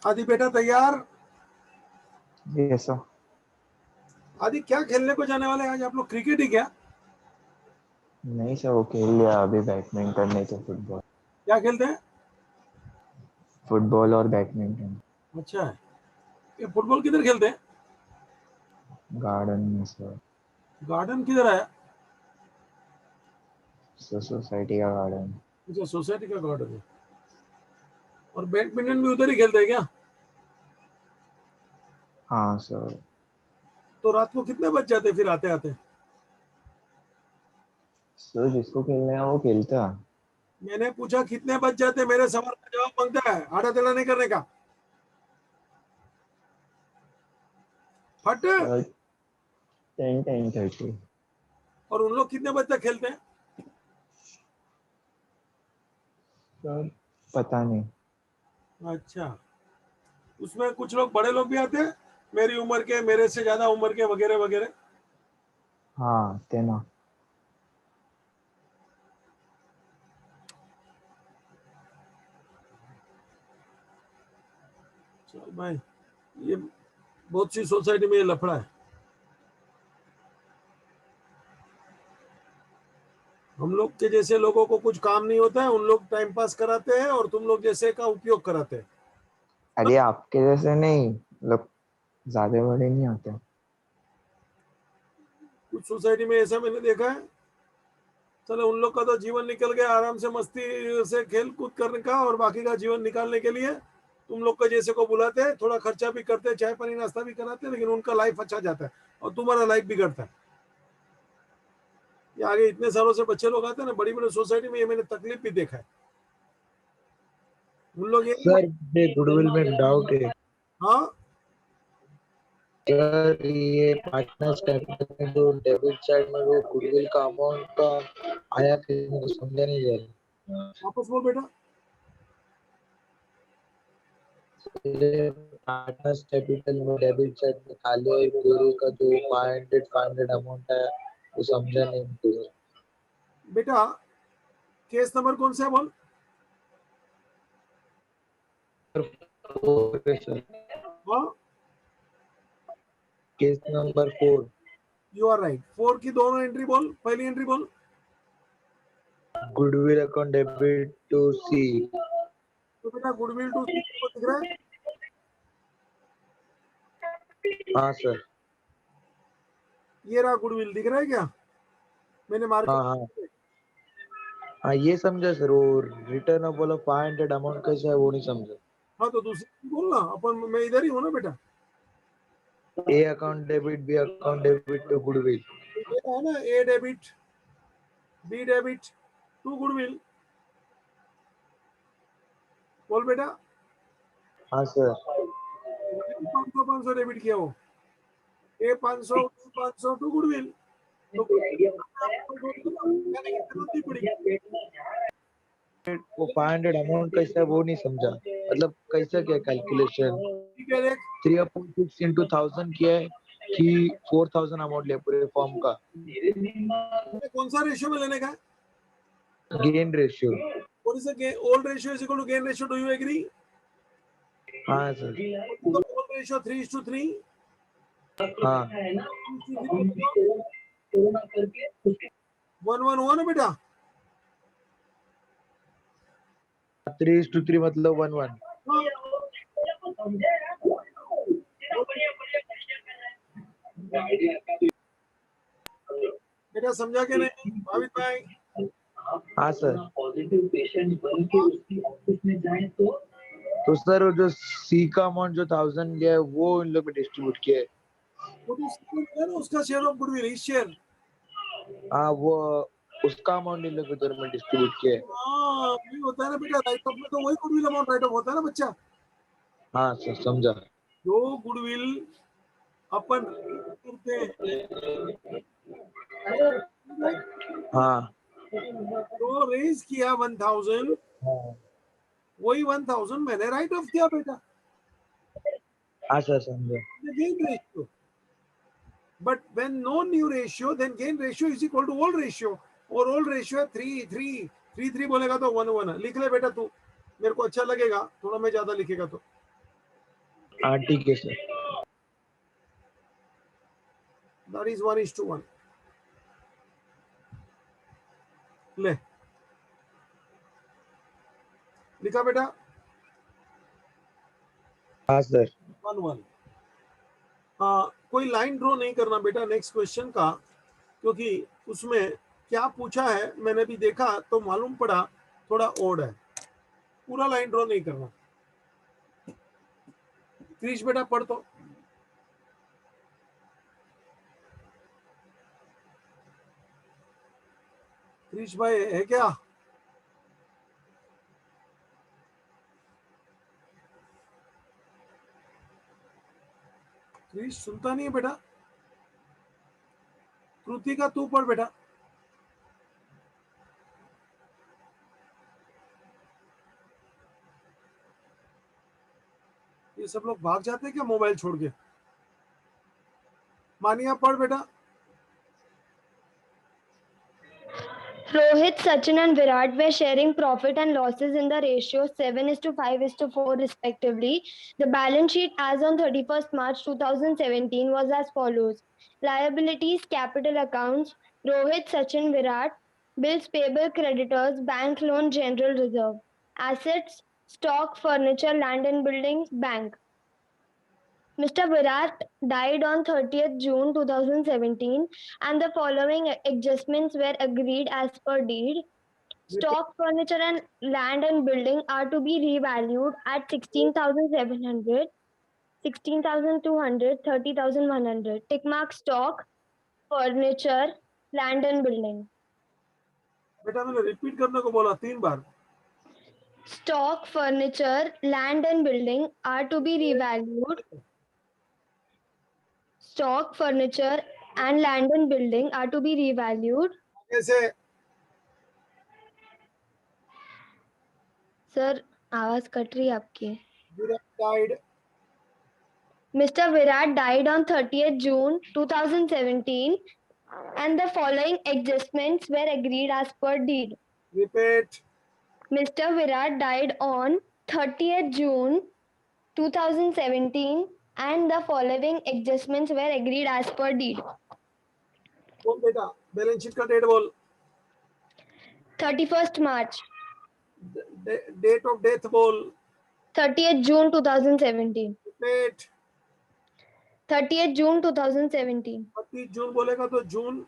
आदि बेटा तैयार? Yes, sir. आदि क्या खेलने को जाने वाले हैं आज आप लोग? क्रिकेट ही क्या? नहीं सर, वो खेल लिया अभी। बैडमिंटन नहीं तो फुटबॉल। क्या खेलते हैं? फुटबॉल और बैडमिंटन। अच्छा है। ये फुटबॉल किधर खेलते हैं? गार्डन में सर। गार्डन किधर है? सोसाइटी का गार्डन। अच्छा सोसाइटी का गार्डन है। और बैडमिंटन भी उधर ही खेलते हैं क्या? हाँ सर। तो रात को कितने बज जाते फिर आते आते? सर जिसको खेलना है वो खेलता। मैंने पूछा कितने बज जाते, मेरे सवाल का जवाब मांगता है, आड़ा टेढ़ा नहीं करने का। फट। सर 10-10:30। और उन लोग कितने बजे तक खेलते हैं? सर पता नहीं। अच्छा, उसमें कुछ लोग बड़े लोग भी आते हैं, मेरी उम्र के, मेरे से ज्यादा उम्र के, वगैरह वगैरह। हाँ तेना। चल भाई, ये बहुत सी सोसाइटी में ये लफड़ा है। हम लोग के जैसे लोगों को कुछ काम नहीं होता है, उन लोग टाइम पास कराते हैं और तुम लोग जैसे का उपयोग कराते हैं। अरे आपके जैसे नहीं, लोग ज्यादा बड़े नहीं आते। कुछ सोसाइटी में ऐसा मैंने देखा है। चलो उन लोग का तो जीवन निकल गया आराम से मस्ती से खेल कूद करने का, और बाकी का जीवन निकालने के लिए तुम लोग का जैसे को बुलाते हैं, थोड़ा खर्चा भी करते हैं, चाय पानी नाश्ता भी कराते हैं, लेकिन उनका लाइफ अच्छा जाता है और तुम्हारा लाइफ बिगड़ता है। ये आगे इतने सालों से बच्चे लोग आते हैं ना बड़ी बड़ी सोसाइटी में, ये मैंने तकलीफ भी देखा है। उन लोग ये सर ये गुडविल में डाउट है। हाँ सर ये पार्टनर्स कैपिटल में जो डेबिट साइड में वो गुडविल का अमाउंट का आया कि मुझे समझा नहीं जा रहा। वापस बोल बेटा। पार्टनर्स कैपिटल में डेबिट साइड में खाली पूरे का जो 500 अमाउंट है वो समझा नहीं मुझे। बेटा केस नंबर कौन सा है बोल? हाँ case number 4 you are right. 4 की दोनों एंट्री बोल, पहली एंट्री बोल। Goodwill account debit to C. तो बेटा गुडविल टू दिख रहा है? हाँ सर। ये रहा गुडविल, दिख रहा है क्या? मैंने मार्क हाँ हाँ हाँ ये समझा सर। वो रिटर्न ऑफ बोला 500 अमाउंट कैसा है वो नहीं समझा। हाँ तो दूसरी बोल ना, अपन मैं इधर ही हूँ ना बेटा। A account debit, B account debit to goodwill. ये है ना, A debit B debit to goodwill. बोल बेटा, हाँ सर। 500 डेबिट किया हो, ए 500 500 टू गुडविल, तो जरूरत पड़ी। वो 500 अमाउंट कैसा वो नहीं समझा, मतलब कैसा क्या कैलकुलेशन। ठीक है, देख 3/6 into 1000 किया है कि 4000 अमाउंट ले पूरे फॉर्म का। कौन सा रेशियो में लेने का है? Gain ratio. What is the gain? Old ratio is equal to gain ratio. Do you agree? हाँ सर। The old ratio 3:3. हाँ 1 हुआ ना बेटा? 3:3 मतलब 1:1। बेटा समझा के नहीं भावित भाई? हाँ सर। तो सर वो जो सी का अमाउंट जो 1000 गया है वो इन लोग ने डिस्ट्रीब्यूट किया है। वो जो second है ना, उसका शेयर ऑफ गुडविल, इस शेयर। हाँ वो उसका अमाउंट इन लोग के द्वारा में डिस्ट्रीब्यूट किया है। हाँ ये होता है ना बेटा, राइट ऑफ में तो वही गुडविल अमाउंट राइट ऑफ होता है ना बच्चा। हाँ सर समझा। जो गुडविल अपन करते हैं, हाँ तो रेज किया 1000, वही 1000 मैंने राइट ऑफ किया बेटा, हाँ सर समझा। gain ratio. But when no new ratio, then gain ratio is equal to old ratio. और old ratio है 3 बोलेगा तो 1 लिख ले बेटा तू, मेरे को अच्छा लगेगा थोड़ा, मैं ज्यादा लिखेगा तो। हाँ ठीक है सर। That is 1:1। ले लिखा बेटा? हाँ सर। 1:1। कोई लाइन ड्रॉ नहीं करना बेटा नेक्स्ट क्वेश्चन का, क्योंकि उसमें क्या पूछा है मैंने भी देखा तो मालूम पड़ा थोड़ा ओड है, पूरा लाइन ड्रॉ नहीं करना। क्रिश बेटा पढ़ तो। क्रिश भाई है क्या? क्रिश सुनता नहीं है बेटा? कृतिका तू पढ़ बेटा। ये सब लोग भाग जाते हैं क्या मोबाइल छोड़ के? मानिया पढ़ बेटा। Rohit, Sachin and Virat were sharing profit and losses in the ratio 7:5:4 respectively. The balance sheet as on 31st March 2017 was as follows. Liabilities, capital accounts, Rohit, Sachin, Virat, bills payable, creditors, bank loan, general reserve. Assets, stock, furniture, land and buildings, bank. Mr. Virat died on 30th June 2017 and the following adjustments were agreed as per deed. Stock, furniture and land and building are to be revalued at 16,700, 16,200, 30,100. Tick mark stock, furniture, land and building. बेटा मैंने repeat करने को बोला 3 बार। Stock, furniture, land and building are to be revalued. Stock, furniture and land and building are to be revalued. कैसे? Sir आवाज cut रही है आपकी। Virat died Mr. Virat died on 30th June 2017 and the following adjustments were agreed as per deed. repeat Mr. Virat died on 30th June 2017 and the following adjustments were agreed as per deed. बोल बेटा, balance sheet का date बोल। 31st March, date of death बोल। 30th June 2017, repeat 30th June 2017. 30 जून बोलेगा तो जून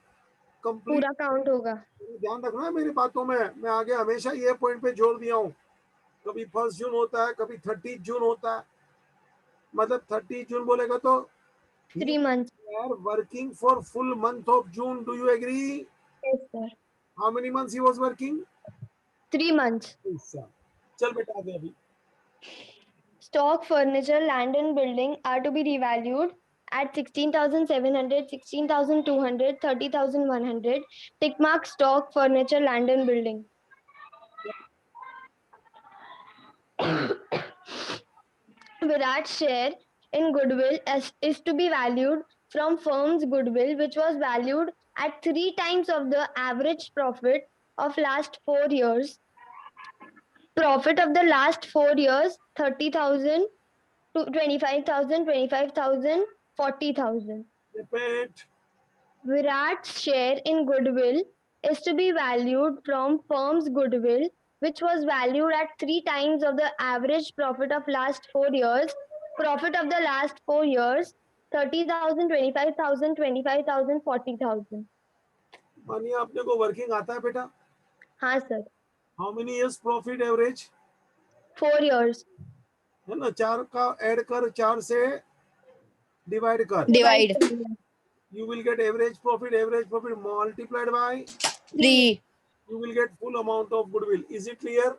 complete पूरा count होगा। ध्यान रखना है मेरी बातों में, मैं आगे हमेशा ये पॉइंट पे जोर दिया हूँ। कभी 1 जून होता है, कभी 30 जून होता है, मतलब 30 जून बोलेगा तो 3 months. They are working for full month of June. Do you agree? Yes, sir. How many months he was working? 3 months. ऐसा। चल बेटा आगे अभी। Stock, furniture, land and building are to be revalued at 16,700, 16,200, 30,100. Tick mark stock, furniture, land and building. Virat's share in goodwill is to be valued from firm's goodwill, which was valued at 3 times of the average profit of last 4 years. Profit of the last 4 years, 30,000 to 25,000, 25,000, 40,000. Repeat. Virat's share in goodwill is to be valued from firm's goodwill, which was valued at 3 times of the average profit of last 4 years. Profit of the last 4 years, 30,000, 25,000, 25,000, 40,000. मानिए आपने को working आता है बेटा? हाँ sir. How many years profit average? 4 years. है ना, 4 का ऐड कर, 4 से डिवाइड कर, Divide. you will get average profit multiplied by 3. you will get full amount of goodwill. Is it clear?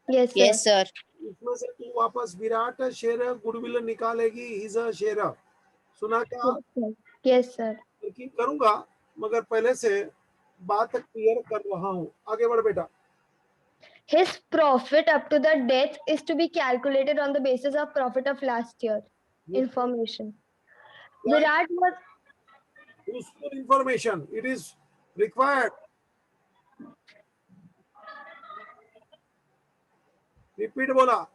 Yes, sir. Yes, sir. इसमें से तू वापस विराट शेयर गुडविल निकालेगी, हिज शेयर। सुना क्या? Yes, sir. वर्किंग करूंगा मगर पहले से बात क्लियर कर रहा हूं। आगे बढ़ बेटा। His profit up to the death is to be calculated on the basis of profit of last year. Information. Virat was useful information. It is required. Repeat बोला।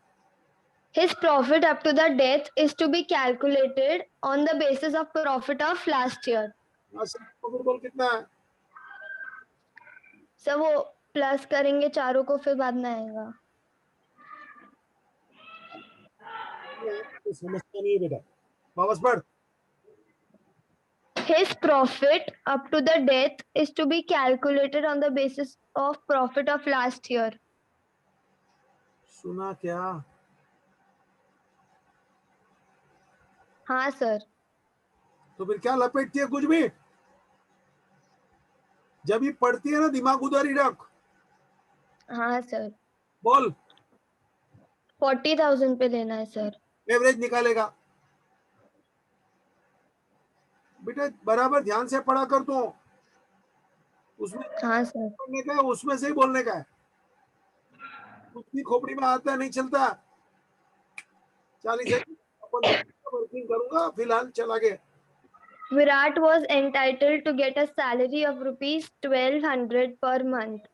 His profit up to the death is to be calculated on the basis of profit of last year. Profit बोल कितना है? Sir वो plus करेंगे चारों को फिर बाद में आएगा। समझता नहीं है बेटा, वापस पढ़। His profit up to the death is to be calculated on the basis of profit of last year. सुना क्या? हाँ सर। तो फिर क्या लपेटती है कुछ भी? जब ये पढ़ती है ना दिमाग उधर ही रख। हाँ सर। बोल। 40,000 पे लेना है सर। एवरेज निकालेगा बेटा, बराबर ध्यान से पढ़ा कर। तो उसमें हाँ सर। पढ़ने का है, उसमें से ही बोलने का है। कुछ भी खोपड़ी में आता नहीं चलता। 40 अपन वर्किंग करूंगा, फिलहाल चला गया। Virat was entitled to get a salary of rupees 1,200 per month.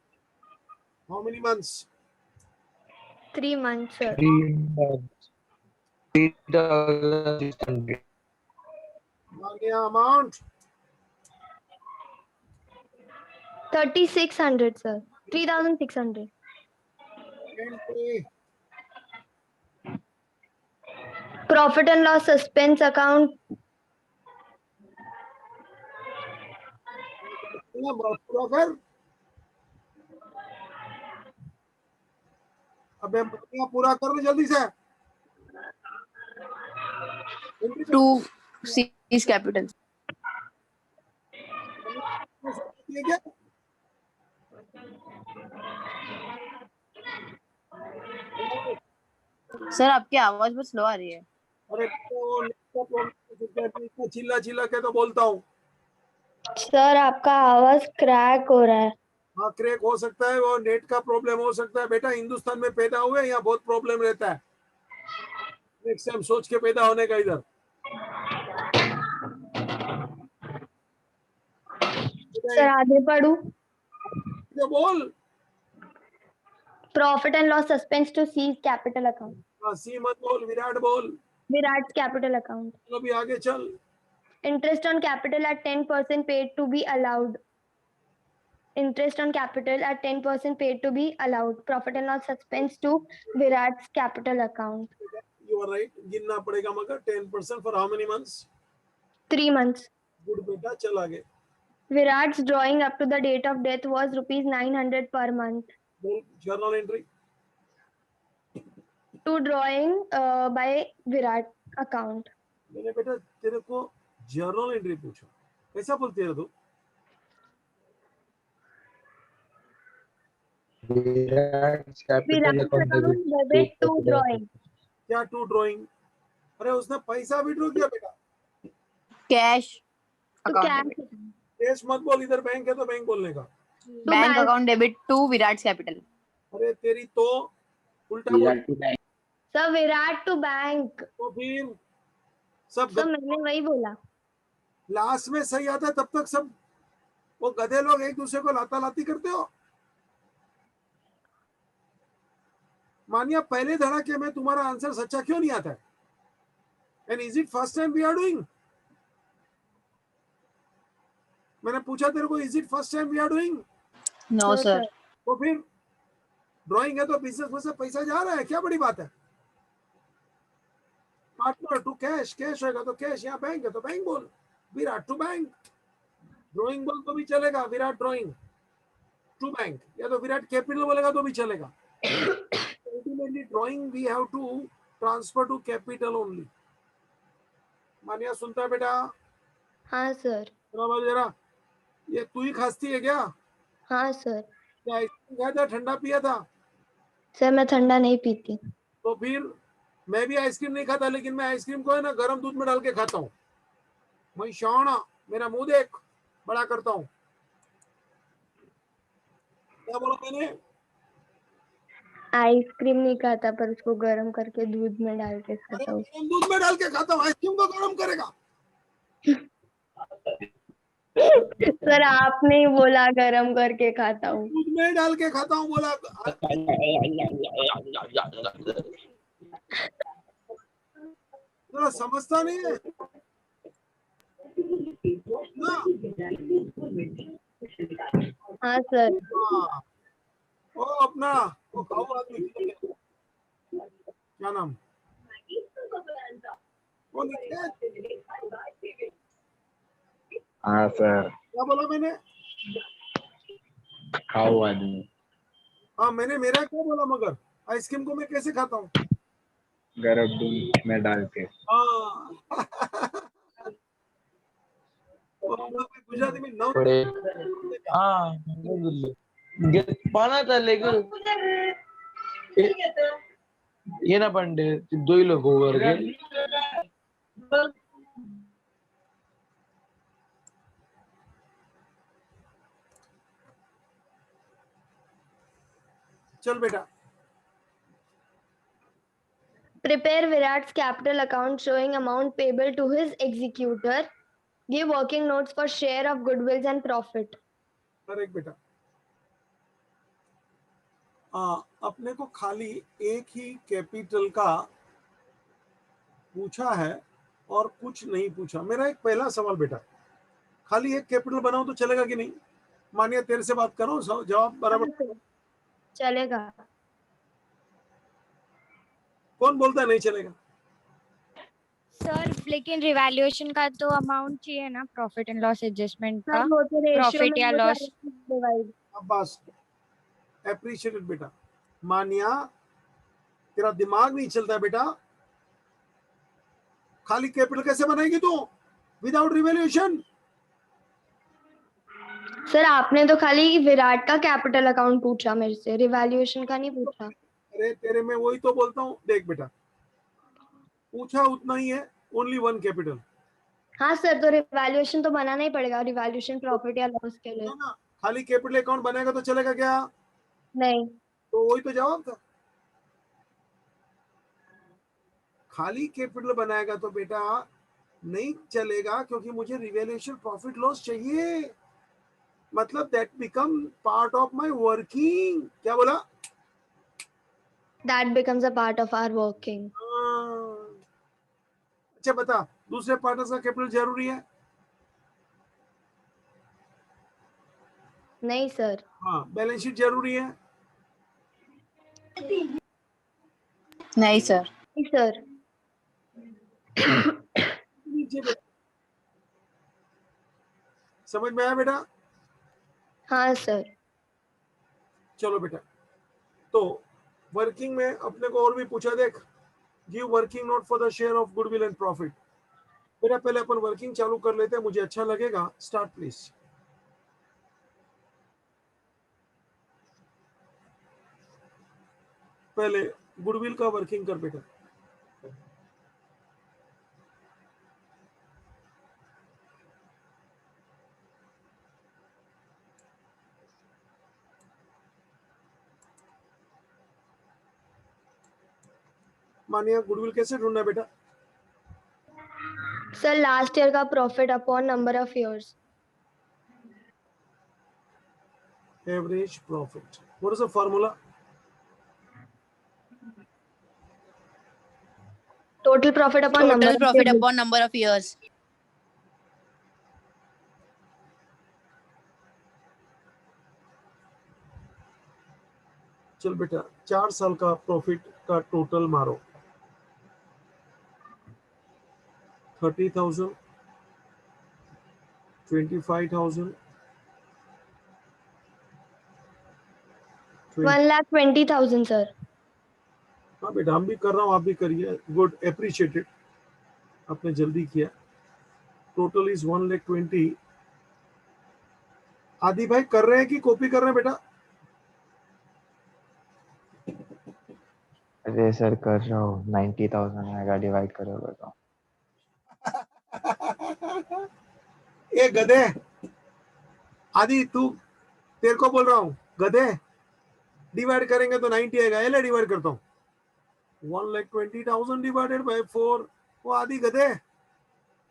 How many months? 3 months, sir. 3 months. 3,600. Amount 3,600, sir. 3,600. entry. Profit and loss suspense account. पूरा कर। अबे पूरा कर लो जल्दी से। 2 C's capital. ये क्या? सर आपकी आवाज बहुत स्लो आ रही है। अरे तो इतना चिल्ला चिल्ला के तो बोलता हूँ। सर आपका आवाज क्रैक हो रहा है। हाँ क्रैक हो सकता है, वो नेट का प्रॉब्लम हो सकता है बेटा। हिंदुस्तान में पैदा हुए, यहाँ बहुत प्रॉब्लम रहता है। नेक्स्ट टाइम सोच के पैदा होने का इधर। सर आगे पढ़ू? बोल। Profit and loss suspense to C capital account. हाँ सी मत बोल, विराट बोल। Virat capital account. अभी आगे चल। Interest on capital at 10% paid to be allowed. Interest on capital at 10% paid to be allowed. Profit and loss suspense to Virat's capital account. You are right. गिनना पड़ेगा मगर 10% for how many months? 3 months. Good बेटा, चल आगे। Virat's drawing up to the date of death was rupees 900 per month. बोल journal entry. To drawing by Virat account. मैंने बेटा तेरे को जर्नल एंट्री पूछा, कैसा बोलती है तू? Virat capital Virat account account debit to drawing. क्या टू ड्रॉइंग? अरे उसने पैसा विड्रॉ किया बेटा। कैश तो अकाउंट कैश कैश मत बोल, इधर बैंक है तो बैंक बोलने का। तो bank bank account debit to Virat capital. अरे तेरी तो उल्टा बोल। Virat to bank. Sir Virat to bank. तो फिर सब सर मैंने वही बोला। लास्ट में सही आता है, तब तक सब वो गधे लोग एक दूसरे को लाता लाती करते हो। मानिया पहले धड़ाके में तुम्हारा आंसर सच्चा क्यों नहीं आता है? And is it first time we are doing? मैंने पूछा तेरे को, is it first time we are doing? No sir. तो फिर ड्राइंग है तो बिजनेस में से पैसा जा रहा है, क्या बड़ी बात है? पार्टनर टू कैश, कैश होगा तो कैश, यहाँ बैंक है तो बैंक बोल। विराट टू बैंक, ड्राइंग बोल तो भी चलेगा, विराट ड्राइंग टू बैंक, या तो विराट कैपिटल बोलेगा तो भी चलेगा। Ultimately drawing we have to transfer to capital only. मानिया सुनता है बेटा? हाँ सर। जरा ये तू ही खांसती है क्या? हाँ सर। क्या आइसक्रीम खाया था, ठंडा पिया था? सर मैं ठंडा नहीं पीती। तो फिर मैं भी आइसक्रीम नहीं खाता, लेकिन मैं आइसक्रीम को है ना गर्म दूध में डाल के खाता हूँ। मैं शाना, मेरा मुंह देख, बड़ा करता हूँ। क्या बोला मैंने? आइसक्रीम नहीं खाता, पर उसको गर्म करके दूध में डाल के अरे खाता हूँ। गर्म दूध में डाल के खाता हूँ, आइसक्रीम को गर्म करेगा? सर आपने ही बोला गर्म करके खाता हूँ। दूध में डाल के खाता हूँ बोला। जरा समझता नहीं है ना? हाँ सर। हाँ। ओ अपना वो खाओ आदमी, क्या नाम वो निखिल? हाँ सर, क्या बोला मैंने? खाओ आदमी। हाँ मैंने मेरा क्या बोला, मगर आइसक्रीम को मैं कैसे खाता हूँ? गरम दूध में डाल के। हाँ वो हम लोग भी गुजराती में नौ थोड़े हाँ पाना था लेकिन ये ना पंडे दो ही लोग हो करके। चल बेटा। Prepare Virat's capital account showing amount payable to his executor. Give working notes for share of goodwills and profit. अरे एक बेटा, अपने को खाली एक ही कैपिटल का पूछा है और कुछ नहीं पूछा। मेरा एक पहला सवाल बेटा, खाली एक कैपिटल बनाओ तो चलेगा कि नहीं? मानिए तेरे से बात करो, जवाब बराबर चलेगा। कौन बोलता है नहीं चलेगा? सर लेकिन रिवैल्यूएशन का तो अमाउंट चाहिए ना, प्रॉफिट एंड लॉस एडजस्टमेंट का, वो तो रेशियो प्रॉफिट में या हो लॉस। जाएगा डिवाइड। अब बस अप्रिशिएटेड बेटा। मानिया तेरा दिमाग नहीं चलता है बेटा, खाली कैपिटल कैसे बनाएगी तू विदाउट रिवैल्यूएशन? सर आपने तो खाली विराट का कैपिटल अकाउंट पूछा मेरे से, रिवैल्यूएशन का नहीं पूछा। अरे तेरे में वही तो बोलता हूँ, देख बेटा पूछा उतना ही है, ओनली वन कैपिटल। हाँ सर, तो रिवैल्यूएशन तो बनाना ही पड़ेगा, रिवैल्यूएशन प्रॉफिट या लॉस के लिए। ना खाली कैपिटल अकाउंट बनाएगा तो चलेगा क्या? नहीं। तो वही तो जवाब था, खाली कैपिटल बनाएगा तो बेटा नहीं चलेगा, क्योंकि मुझे रिवैल्यूएशन प्रॉफिट लॉस चाहिए। मतलब that become part of my working. क्या बोला? That becomes a part of our working. अच्छा बता, दूसरे पार्टनर का कैपिटल जरूरी है? नहीं सर। हाँ। बैलेंस शीट जरूरी है? नहीं सर। नहीं सर। नीचे बेटा, समझ में आया बेटा? हाँ सर। चलो बेटा, तो वर्किंग में अपने को और भी पूछा, देख give working note for the share of goodwill and profit. बेटा पहले अपन वर्किंग चालू कर लेते हैं, मुझे अच्छा लगेगा। Start please. पहले गुडविल का वर्किंग कर बेटा। मानिए गुडविल कैसे ढूंढना है बेटा? सर लास्ट ईयर का profit upon number of years. Average profit. What is the formula? Total profit upon Total number of profit years. upon number of years. चल बेटा 4 साल का प्रॉफिट का टोटल मारो। 30,000, 25,000, 1,20,000 सर। हाँ बेटा हम भी कर रहा हूँ, आप भी करिए। गुड, अप्रिशिएटेड, आपने जल्दी किया। Total is 1,20,000। आदि भाई कर रहे हैं कि कॉपी कर रहे हैं बेटा? अरे सर कर रहा हूँ, 90,000 आएगा, डिवाइड करो बताओ। ए गधे, आदि तू, तेरे को बोल रहा हूँ गधे, डिवाइड करेंगे तो 90 आएगा। ले डिवाइड करता हूँ, 1,20,000 डिवाइडेड बाय 4। वो आदि गधे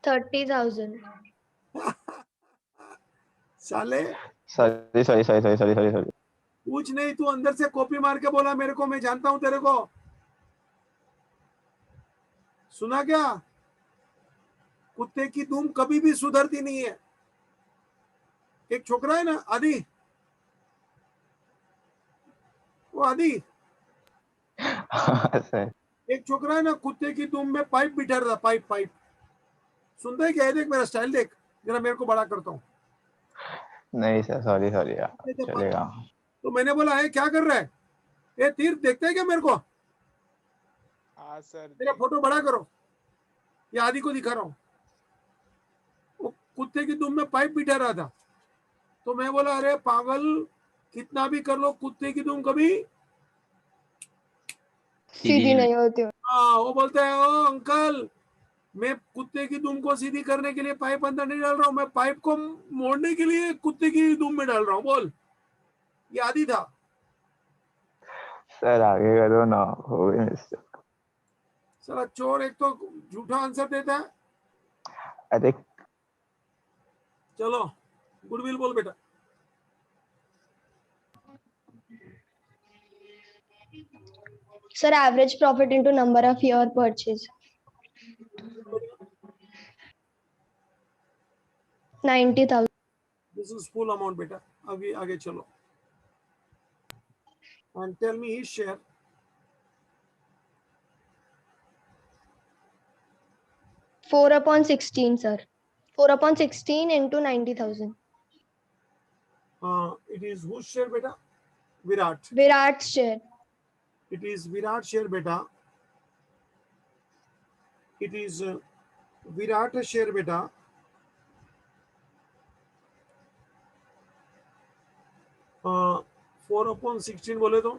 30,000। साले सॉरी। कुछ नहीं, तू अंदर से कॉपी मार के बोला मेरे को, मैं जानता हूं तेरे को। सुना क्या? कुत्ते की दुम कभी भी सुधरती नहीं है। एक छोकरा है ना आदि, वो आदि सर एक छोकरा है ना, कुत्ते की दुम में पाइप बिठा रहा था। पाइप पाइप सुनता है क्या? है देख मेरा स्टाइल, देख जरा, मेरे को बड़ा करता हूँ। नहीं सर, सॉरी यार, चलेगा। तो मैंने बोला है क्या कर रहा है? ये तीर देखते है क्या मेरे को? हाँ सर। मेरा फोटो बड़ा करो, ये आदि को दिखा रहा हूँ। वो कुत्ते की दुम में पाइप बिठा रहा था, तो मैं बोला अरे पागल, कितना भी कर लो कुत्ते की दुम कभी सीधी नहीं होती। हाँ। वो बोलता है ओ अंकल, मैं कुत्ते की दुम को सीधी करने के लिए पाइप अंदर नहीं डाल रहा हूँ, मैं पाइप को मोड़ने के लिए कुत्ते की दुम में डाल रहा हूँ। बोल, ये आदि था। सर आगे करो ना, हो गई मिस्टेक। साला चोर, एक तो झूठा आंसर देता है। अरे चलो गुडविल बोल बेटा। Sir average profit into number of year purchase. 90,000। This is full amount बेटा। आगे आगे चलो and tell me his share. 4/16 sir. 4/16 into 90,000। It is whose share बेटा? Virat. Virat share. It is Virat share बेटा। इट इज विराट शेयर बेटा। uh, 4/16 बोले तो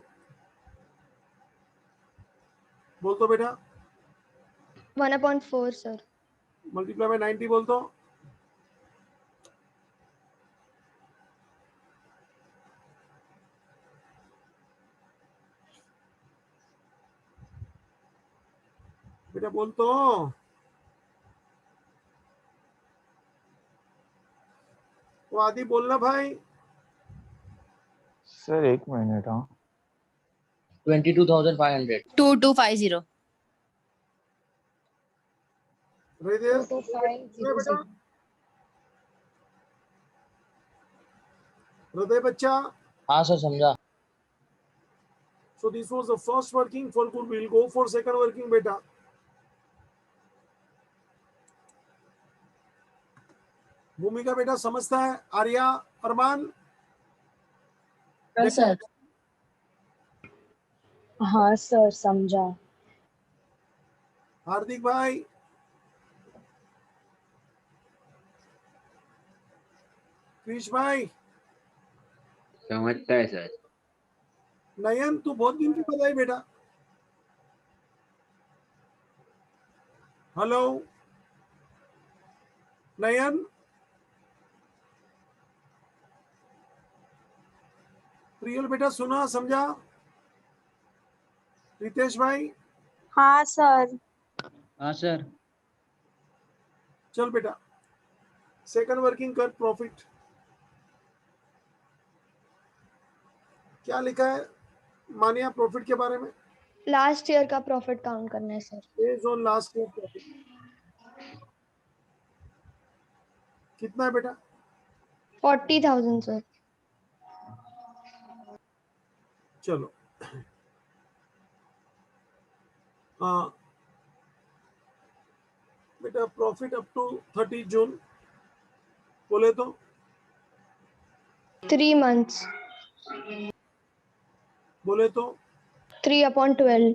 बोल तो बेटा। 1/4 सर। मल्टीप्लाई बाय 90 बोल तो। बेटा बोल तो। वो आदि बोलना भाई। सर एक मिनट। हाँ 22,500। 2250. हृदय 2500 बेटा, हृदय बच्चा। हाँ सर समझा। So this was the first working for good. We'll go for second working बेटा। भूमिका बेटा समझता है? आर्या, अरमान? सर हाँ सर समझा। हार्दिक भाई? कृष भाई, समझता है सर। नयन तू बहुत दिन की बधाई बेटा। हेलो नयन, प्रियल बेटा सुना समझा? रितेश भाई, हाँ सर। हाँ सर। चल बेटा सेकंड वर्किंग कर प्रॉफिट। क्या लिखा है मानिया प्रॉफिट के बारे में? लास्ट ईयर का प्रॉफिट काउंट करना है sir. Based on last year profit कितना है बेटा? 40,000 सर। चलो हाँ बेटा, प्रॉफिट अप टू 30 जून बोले तो 3 months, बोले तो 3/12.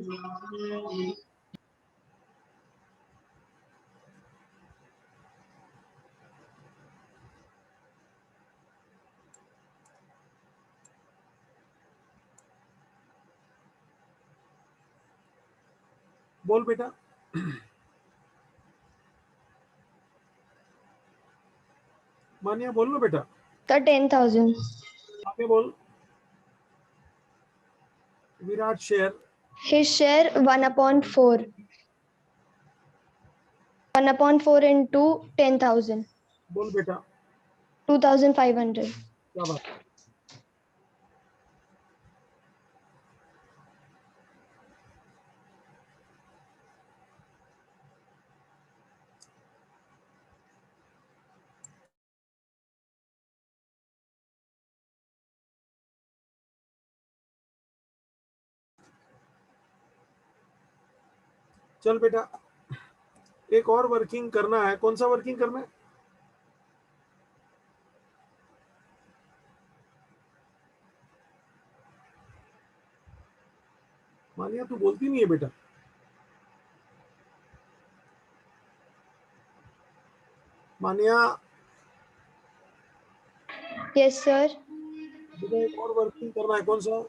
बोल बेटा। मानिया बोल लो बेटा, सर 10,000. आगे बोल। Virat share His share 1/4. 1/4 into 10,000. बोल बेटा। 2,500. क्या बात है? चल बेटा एक और वर्किंग करना है। कौन सा वर्किंग करना है? मानिया तू बोलती नहीं है बेटा। मानिया Yes sir. बेटा एक और वर्किंग करना है। कौन सा?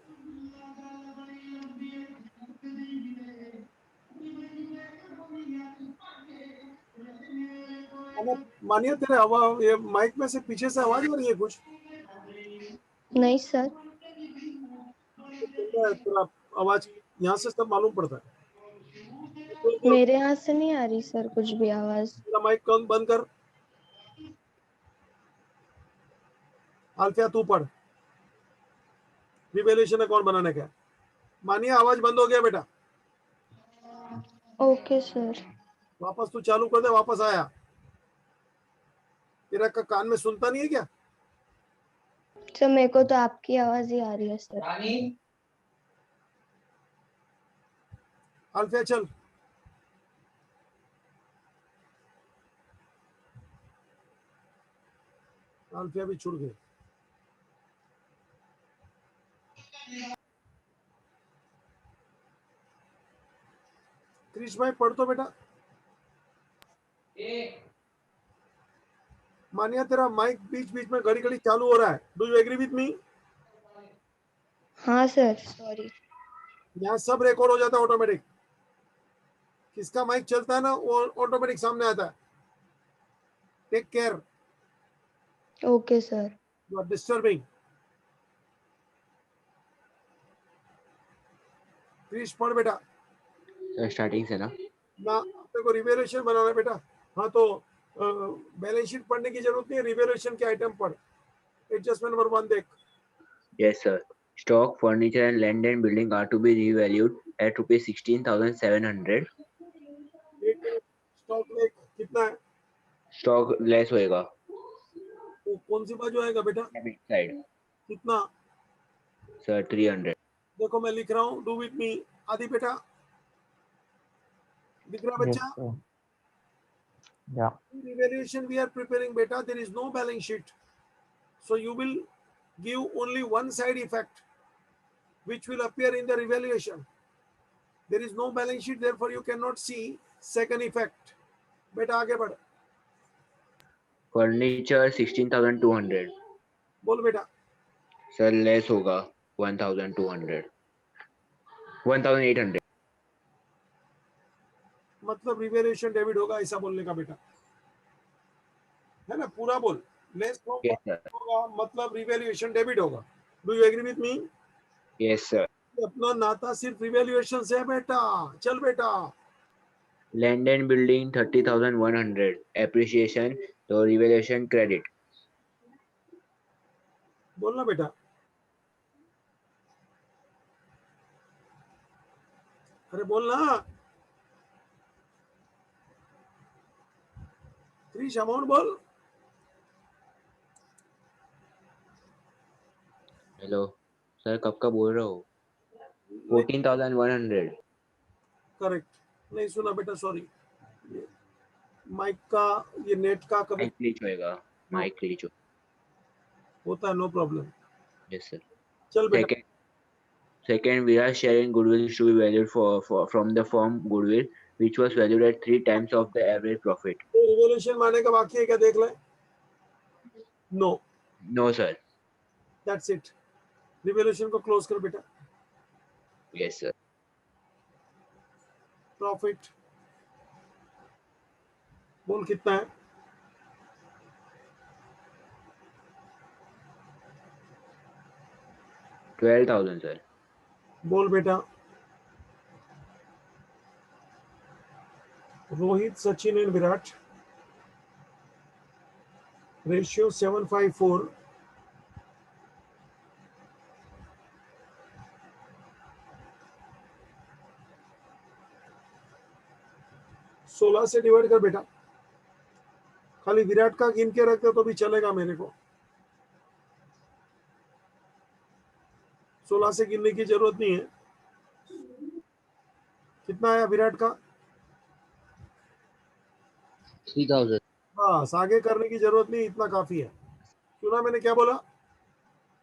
मानिया तेरे आवाज, ये माइक में से पीछे से आवाज आ रही है कुछ? नहीं सर. तेरा आवाज यहाँ से सब मालूम पड़ता है। मेरे हाथ से नहीं आ रही सर कुछ भी आवाज. तेरा माइक कौन बंद कर। अल्फिया तू पढ़, रिवैल्यूएशन अकाउंट बनाने का। मानिया आवाज बंद हो गया बेटा। Okay sir. वापस तू चालू कर दे। वापस आया। तेरा का कान में सुनता नहीं है क्या? सर मेरे को तो आपकी आवाज ही आ रही है सर. अल्फिया चल। अल्फिया भी छुड़ गए। क्रिश भाई पढ़ तो बेटा। मानिया तेरा माइक बीच बीच में घड़ी घड़ी चालू हो रहा है। Do you agree with me? हाँ सर. सॉरी. यहाँ सब रिकॉर्ड हो जाता है ऑटोमेटिक। किसका माइक चलता है ना वो ऑटोमेटिक सामने आता है। Take care, okay sir. You are disturbing. Krish पढ़ बेटा। स्टार्टिंग से ना अपने को रिवैल्यूएशन बनाना है बेटा। हाँ तो बैलेंस शीट पढ़ने की जरूरत नहीं है। रिवैल्यूएशन के आइटम पढ़। एडजस्टमेंट नंबर 1 देख। yes sir. Stock, furniture and land and building are to be revalued at rupees 16,700. Stock में कितना है? स्टॉक लेस होएगा। तो कौन सी बाजू आएगा बेटा? डेबिट साइड कितना? सर 300। देखो मैं लिख रहा हूँ, डू विथ मी। आदि बेटा दिख रहा Yes, बच्चा? sir. Yeah. Revaluation we are preparing beta, there is no balance sheet, so you will give only one side effect which will appear in the revaluation. There is no balance sheet, therefore you cannot see second effect. बेटा आगे बढ़। Furniture 16,200। बोल बेटा। Sir less होगा 1200 1800 मतलब revaluation debit होगा ऐसा बोलने का बेटा, है ना? पूरा बोल। लेस यस सर होगा मतलब रिवेल्यूशन डेबिट होगा। Do you agree with me? Yes sir अपना नाता सिर्फ रिवेल्यूएशन से है बेटा। चल बेटा। लैंड एंड बिल्डिंग 30,100 एप्रिसिएशन तो रिवैल्यूएशन क्रेडिट बोलना बेटा। अरे बोलना। क्रिश अमाउंट बोल। हेलो सर कब का बोल रहा हो 14,100 करेक्ट, नहीं सुना बेटा, सॉरी। माइक का ये नेट का कभी माइक ग्लिच होएगा माइक ग्लिच होता है, नो प्रॉब्लम। यस सर चल बेटा। Second, we are sharing goodwill is to be valued from the firm goodwill, which was valued at 3 times of the average profit. Revaluation मारने का बाकी है क्या, देख ले। No, No, sir. That's it. Revaluation को क्लोज कर बेटा। Yes, sir. प्रॉफिट बोल कितना है? $12,000, sir. बोल बेटा। Rohit, Sachin and Virat, ratio 754। सोलह से डिवाइड कर बेटा। खाली विराट का गिन के रखते तो भी चलेगा मेरे को। 16 से गिनने की जरूरत नहीं है। कितना आया विराट का? 3,000. बस आगे करने की जरूरत नहीं, इतना काफी है। सुना मैंने क्या बोला?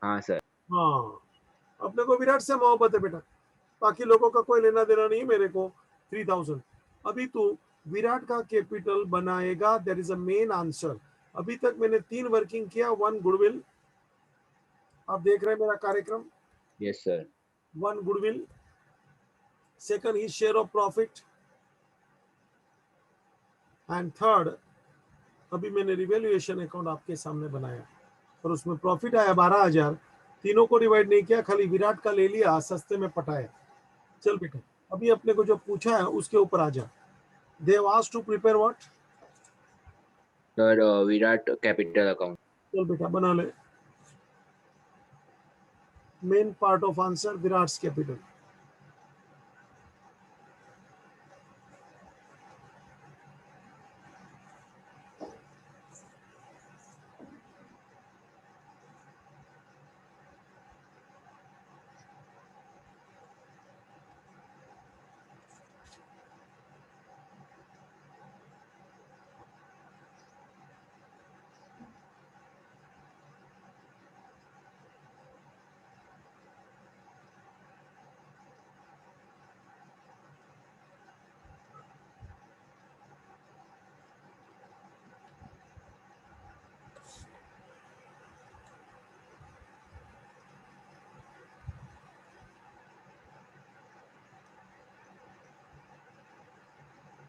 हाँ सर हाँ, अपने को विराट से मोहब्बत है बेटा, बाकी लोगों का कोई लेना देना नहीं है मेरे को। 3000 अभी तू विराट का कैपिटल बनाएगा, there is a main answer. अभी तक मैंने 3 वर्किंग किया, 1 गुडविल। आप देख रहे हैं मेरा कार्यक्रम। Yes sir 1 goodwill, second he share of profit, and third अभी मैंने रिवैल्यूएशन अकाउंट आपके सामने बनाया और उसमें प्रॉफिट आया 12,000। तीनों को डिवाइड नहीं किया, खाली विराट का ले लिया, सस्ते में पटाया। चल बेटा, अभी अपने को जो पूछा है उसके ऊपर आ जा। They asked to prepare what? Sir Virat capital account चल बेटा बना ले। Main part of answer Virat's capital.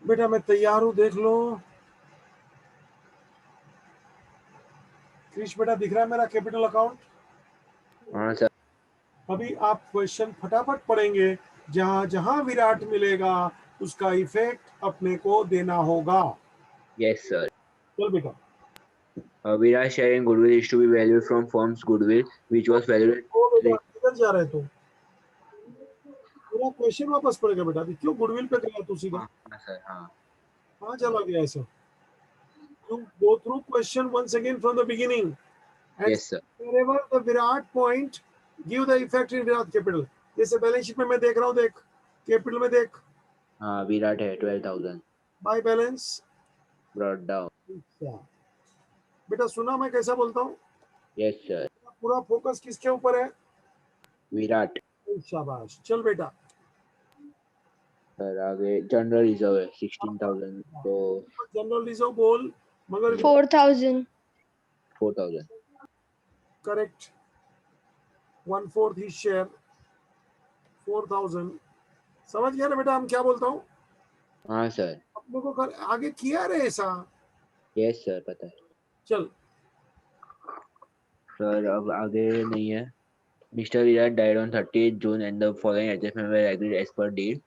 बेटा मैं तैयार हूं, देख लो। क्रिश बेटा दिख रहा है मेरा कैपिटल अकाउंट? हाँ सर अभी आप क्वेश्चन फटाफट पढ़ेंगे, जहां जहां विराट मिलेगा उसका इफेक्ट अपने को देना होगा। यस सर चल बेटा। Virat sharing goodwill is to be valued from firm's goodwill, which was valued at ओ बेटा 3. किधर जा रहे तू? पूरा क्वेश्चन वापस पढ़ेगा बेटा। अभी क्यों गुडविल पे गया तू सीधा? हाँ सर हाँ कहाँ चला गया ऐसा? You go through question once again from the beginning, and Yes, sir. wherever the Virat point, give the effect in Virat capital. जैसे बैलेंस शीट में मैं देख रहा हूँ, देख कैपिटल में देख, हाँ विराट है 12,000 बाय बैलेंस। brought down. बेटा सुना मैं कैसा बोलता हूँ? Yes, sir. पूरा फोकस किसके ऊपर है? विराट शाबाश। चल बेटा। सर आगे जनरल रिजर्व है 16,000 तो जनरल रिजर्व बोल, मगर 4,000. 4,000. करेक्ट, 1/4 ही शेयर 4,000। समझ गया ना बेटा हम क्या बोलता हूँ? हाँ सर। अपने को कर आगे किया रे ऐसा। यस सर, पता है चल सर। अब आगे नहीं है। Mr. Virat died on 30th June and the following adjustment were agreed as per deed.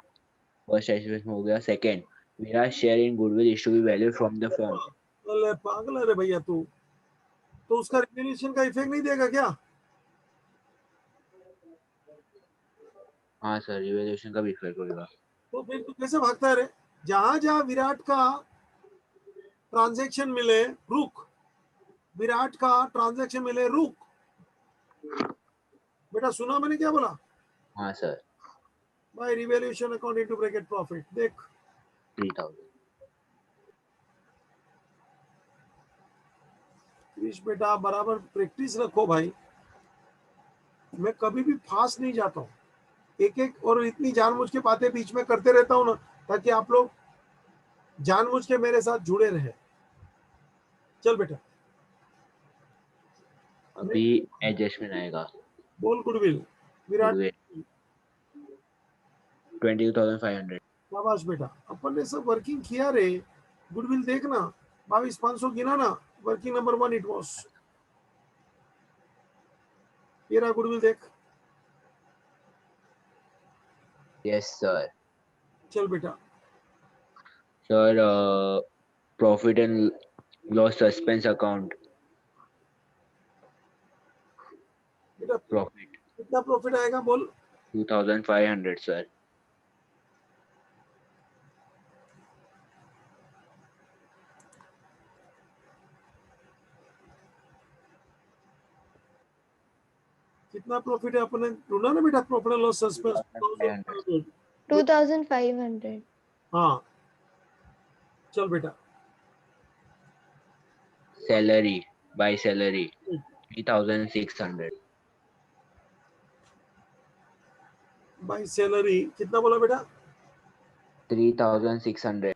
First adjustment हो गया. Second, Virat's share in goodwill is to be valued from the firm. अरे पागल है रे भैया तू, तो उसका रिवैल्यूएशन का इफेक्ट नहीं देगा क्या? हाँ सर, रिवैल्यूएशन का भी इफेक्ट होगा। तो फिर तू कैसे भागता है रे? जहां जहां विराट का ट्रांजैक्शन मिले रुक, विराट का ट्रांजैक्शन मिले रुक। बेटा सुना मैंने क्या बोला? हाँ sir. By revaluation account into bracket profit. देख 3,000। क्रिश बेटा बराबर प्रैक्टिस रखो भाई, मैं कभी भी फास्ट नहीं जाता हूँ, एक एक और इतनी जानबूझ के बातें बीच में करते रहता हूँ ना, ताकि आप लोग जानबूझ के मेरे साथ जुड़े रहे। चल बेटा अभी एडजस्टमेंट आएगा। बोल गुडविल विराट। Goodwill 22,500। शाबाश बेटा, अपन ने सब वर्किंग किया रे। गुडविल देखना 22,500 गिना ना, वर्किंग नंबर 1 इट वॉज। ये रहा गुडविल देख। Yes sir. चल बेटा sir profit and loss suspense account. बेटा प्रॉफिट कितना प्रॉफिट आएगा बोल? 2,500 सर। कितना प्रॉफिट है अपने ढूंढा ना बेटा? Profit and loss suspense 2,500। 2500. हाँ चल बेटा salary by salary 3,600। By salary कितना बोला बेटा? 3,600।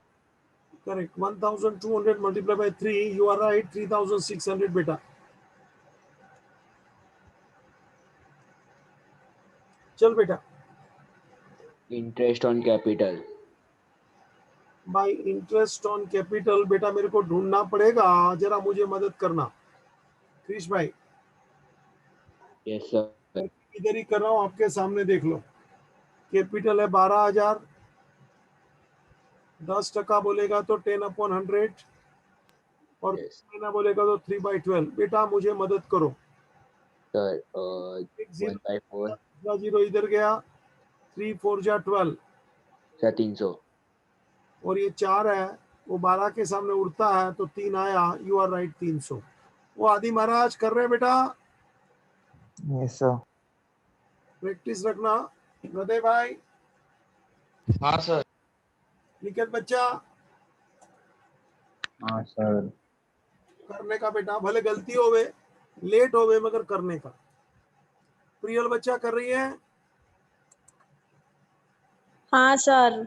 Correct, 1,200 multiply by 3, you are right, 3,600 बेटा। चल बेटा interest on capital. By interest on capital बेटा मेरे को ढूंढना पड़ेगा, जरा मुझे मदद करना क्रिश भाई। Yes sir. इधर ही कर रहा हूँ आपके सामने, देख लो। कैपिटल है 12,000, 10% बोलेगा तो 10/100 और यस महीना बोलेगा तो 3/12। बेटा मुझे मदद करो। सर। एक 1/4 जीरो इधर गया, 3 4 जा 12 सर 300। और ये 4 है, वो 12 के सामने उड़ता है तो 3 आया, यू आर राइट 300। वो आदि महाराज कर रहे हैं बेटा, यस सर। प्रैक्टिस रखना। हृदय भाई, हाँ सर। निकट बच्चा हाँ सर। करने का बेटा, भले गलती होवे लेट होवे मगर करने का। प्रियल बच्चा कर रही है। हाँ सर।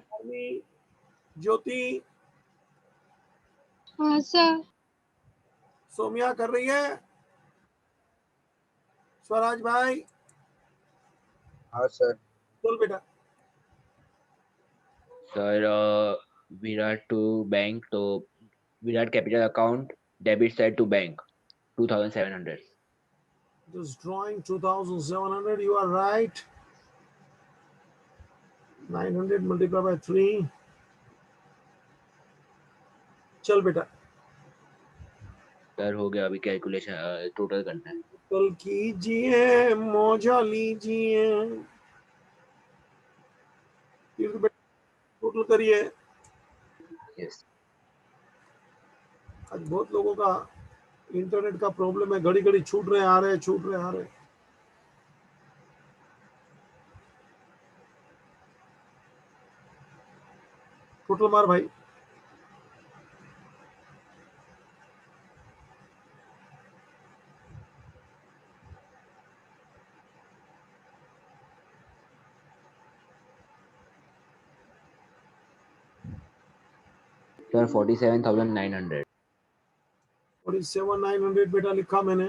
ज्योति, हाँ सर. सोमिया कर रही है। स्वराज भाई हाँ सर। बोल बेटा। सर विराट टू बैंक, तो Virat capital account debit side to bank 2,700। Just drawing 2,700, you are right. 900 multiplied by 3. चल बेटा सर हो गया, अभी कैलकुलेशन टोटल करना है। कल कीजिए मौजा लीजिए, टोटल करिए। यस आज बहुत लोगों का इंटरनेट का प्रॉब्लम है, घड़ी घड़ी छूट रहे आ रहे, छूट रहे आ रहे। टोटल मार भाई। सर 47,900। 47,900 बेटा लिखा मैंने।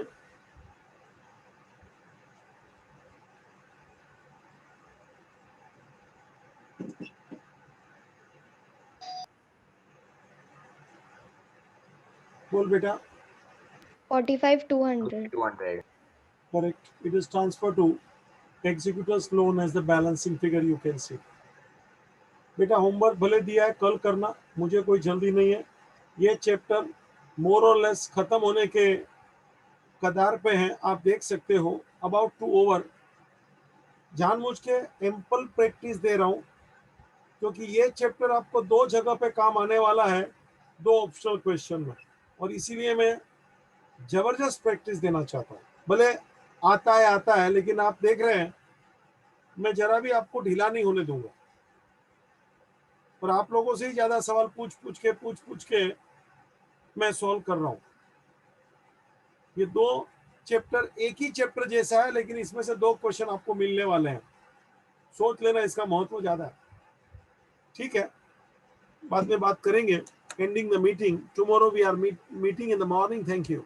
बोल बेटा. 45,200. 200. Correct. It is transferred to executor's loan as the balancing figure you can see. बेटा होमवर्क भले दिया है, कल करना, मुझे कोई जल्दी नहीं है. ये चैप्टर मोर और लेस खत्म होने के कगार पे हैं, आप देख सकते हो. About to over. जानबूझ के एम्पल प्रैक्टिस दे रहा हूं क्योंकि ये चैप्टर आपको दो जगह पे काम आने वाला है, दो ऑप्शनल क्वेश्चन में, और इसीलिए मैं जबरदस्त प्रैक्टिस देना चाहता हूं. भले आता है, लेकिन आप देख रहे हैं मैं जरा भी आपको ढीला नहीं होने दूंगा, और आप लोगों से ही ज्यादा सवाल पूछ के मैं सॉल्व कर रहा हूं. ये दो चैप्टर एक ही चैप्टर जैसा है, लेकिन इसमें से दो क्वेश्चन आपको मिलने वाले हैं. सोच लेना, इसका महत्व ज्यादा है. ठीक है, बाद में बात करेंगे. Ending the meeting. Tomorrow we are meeting in the morning. Thank you.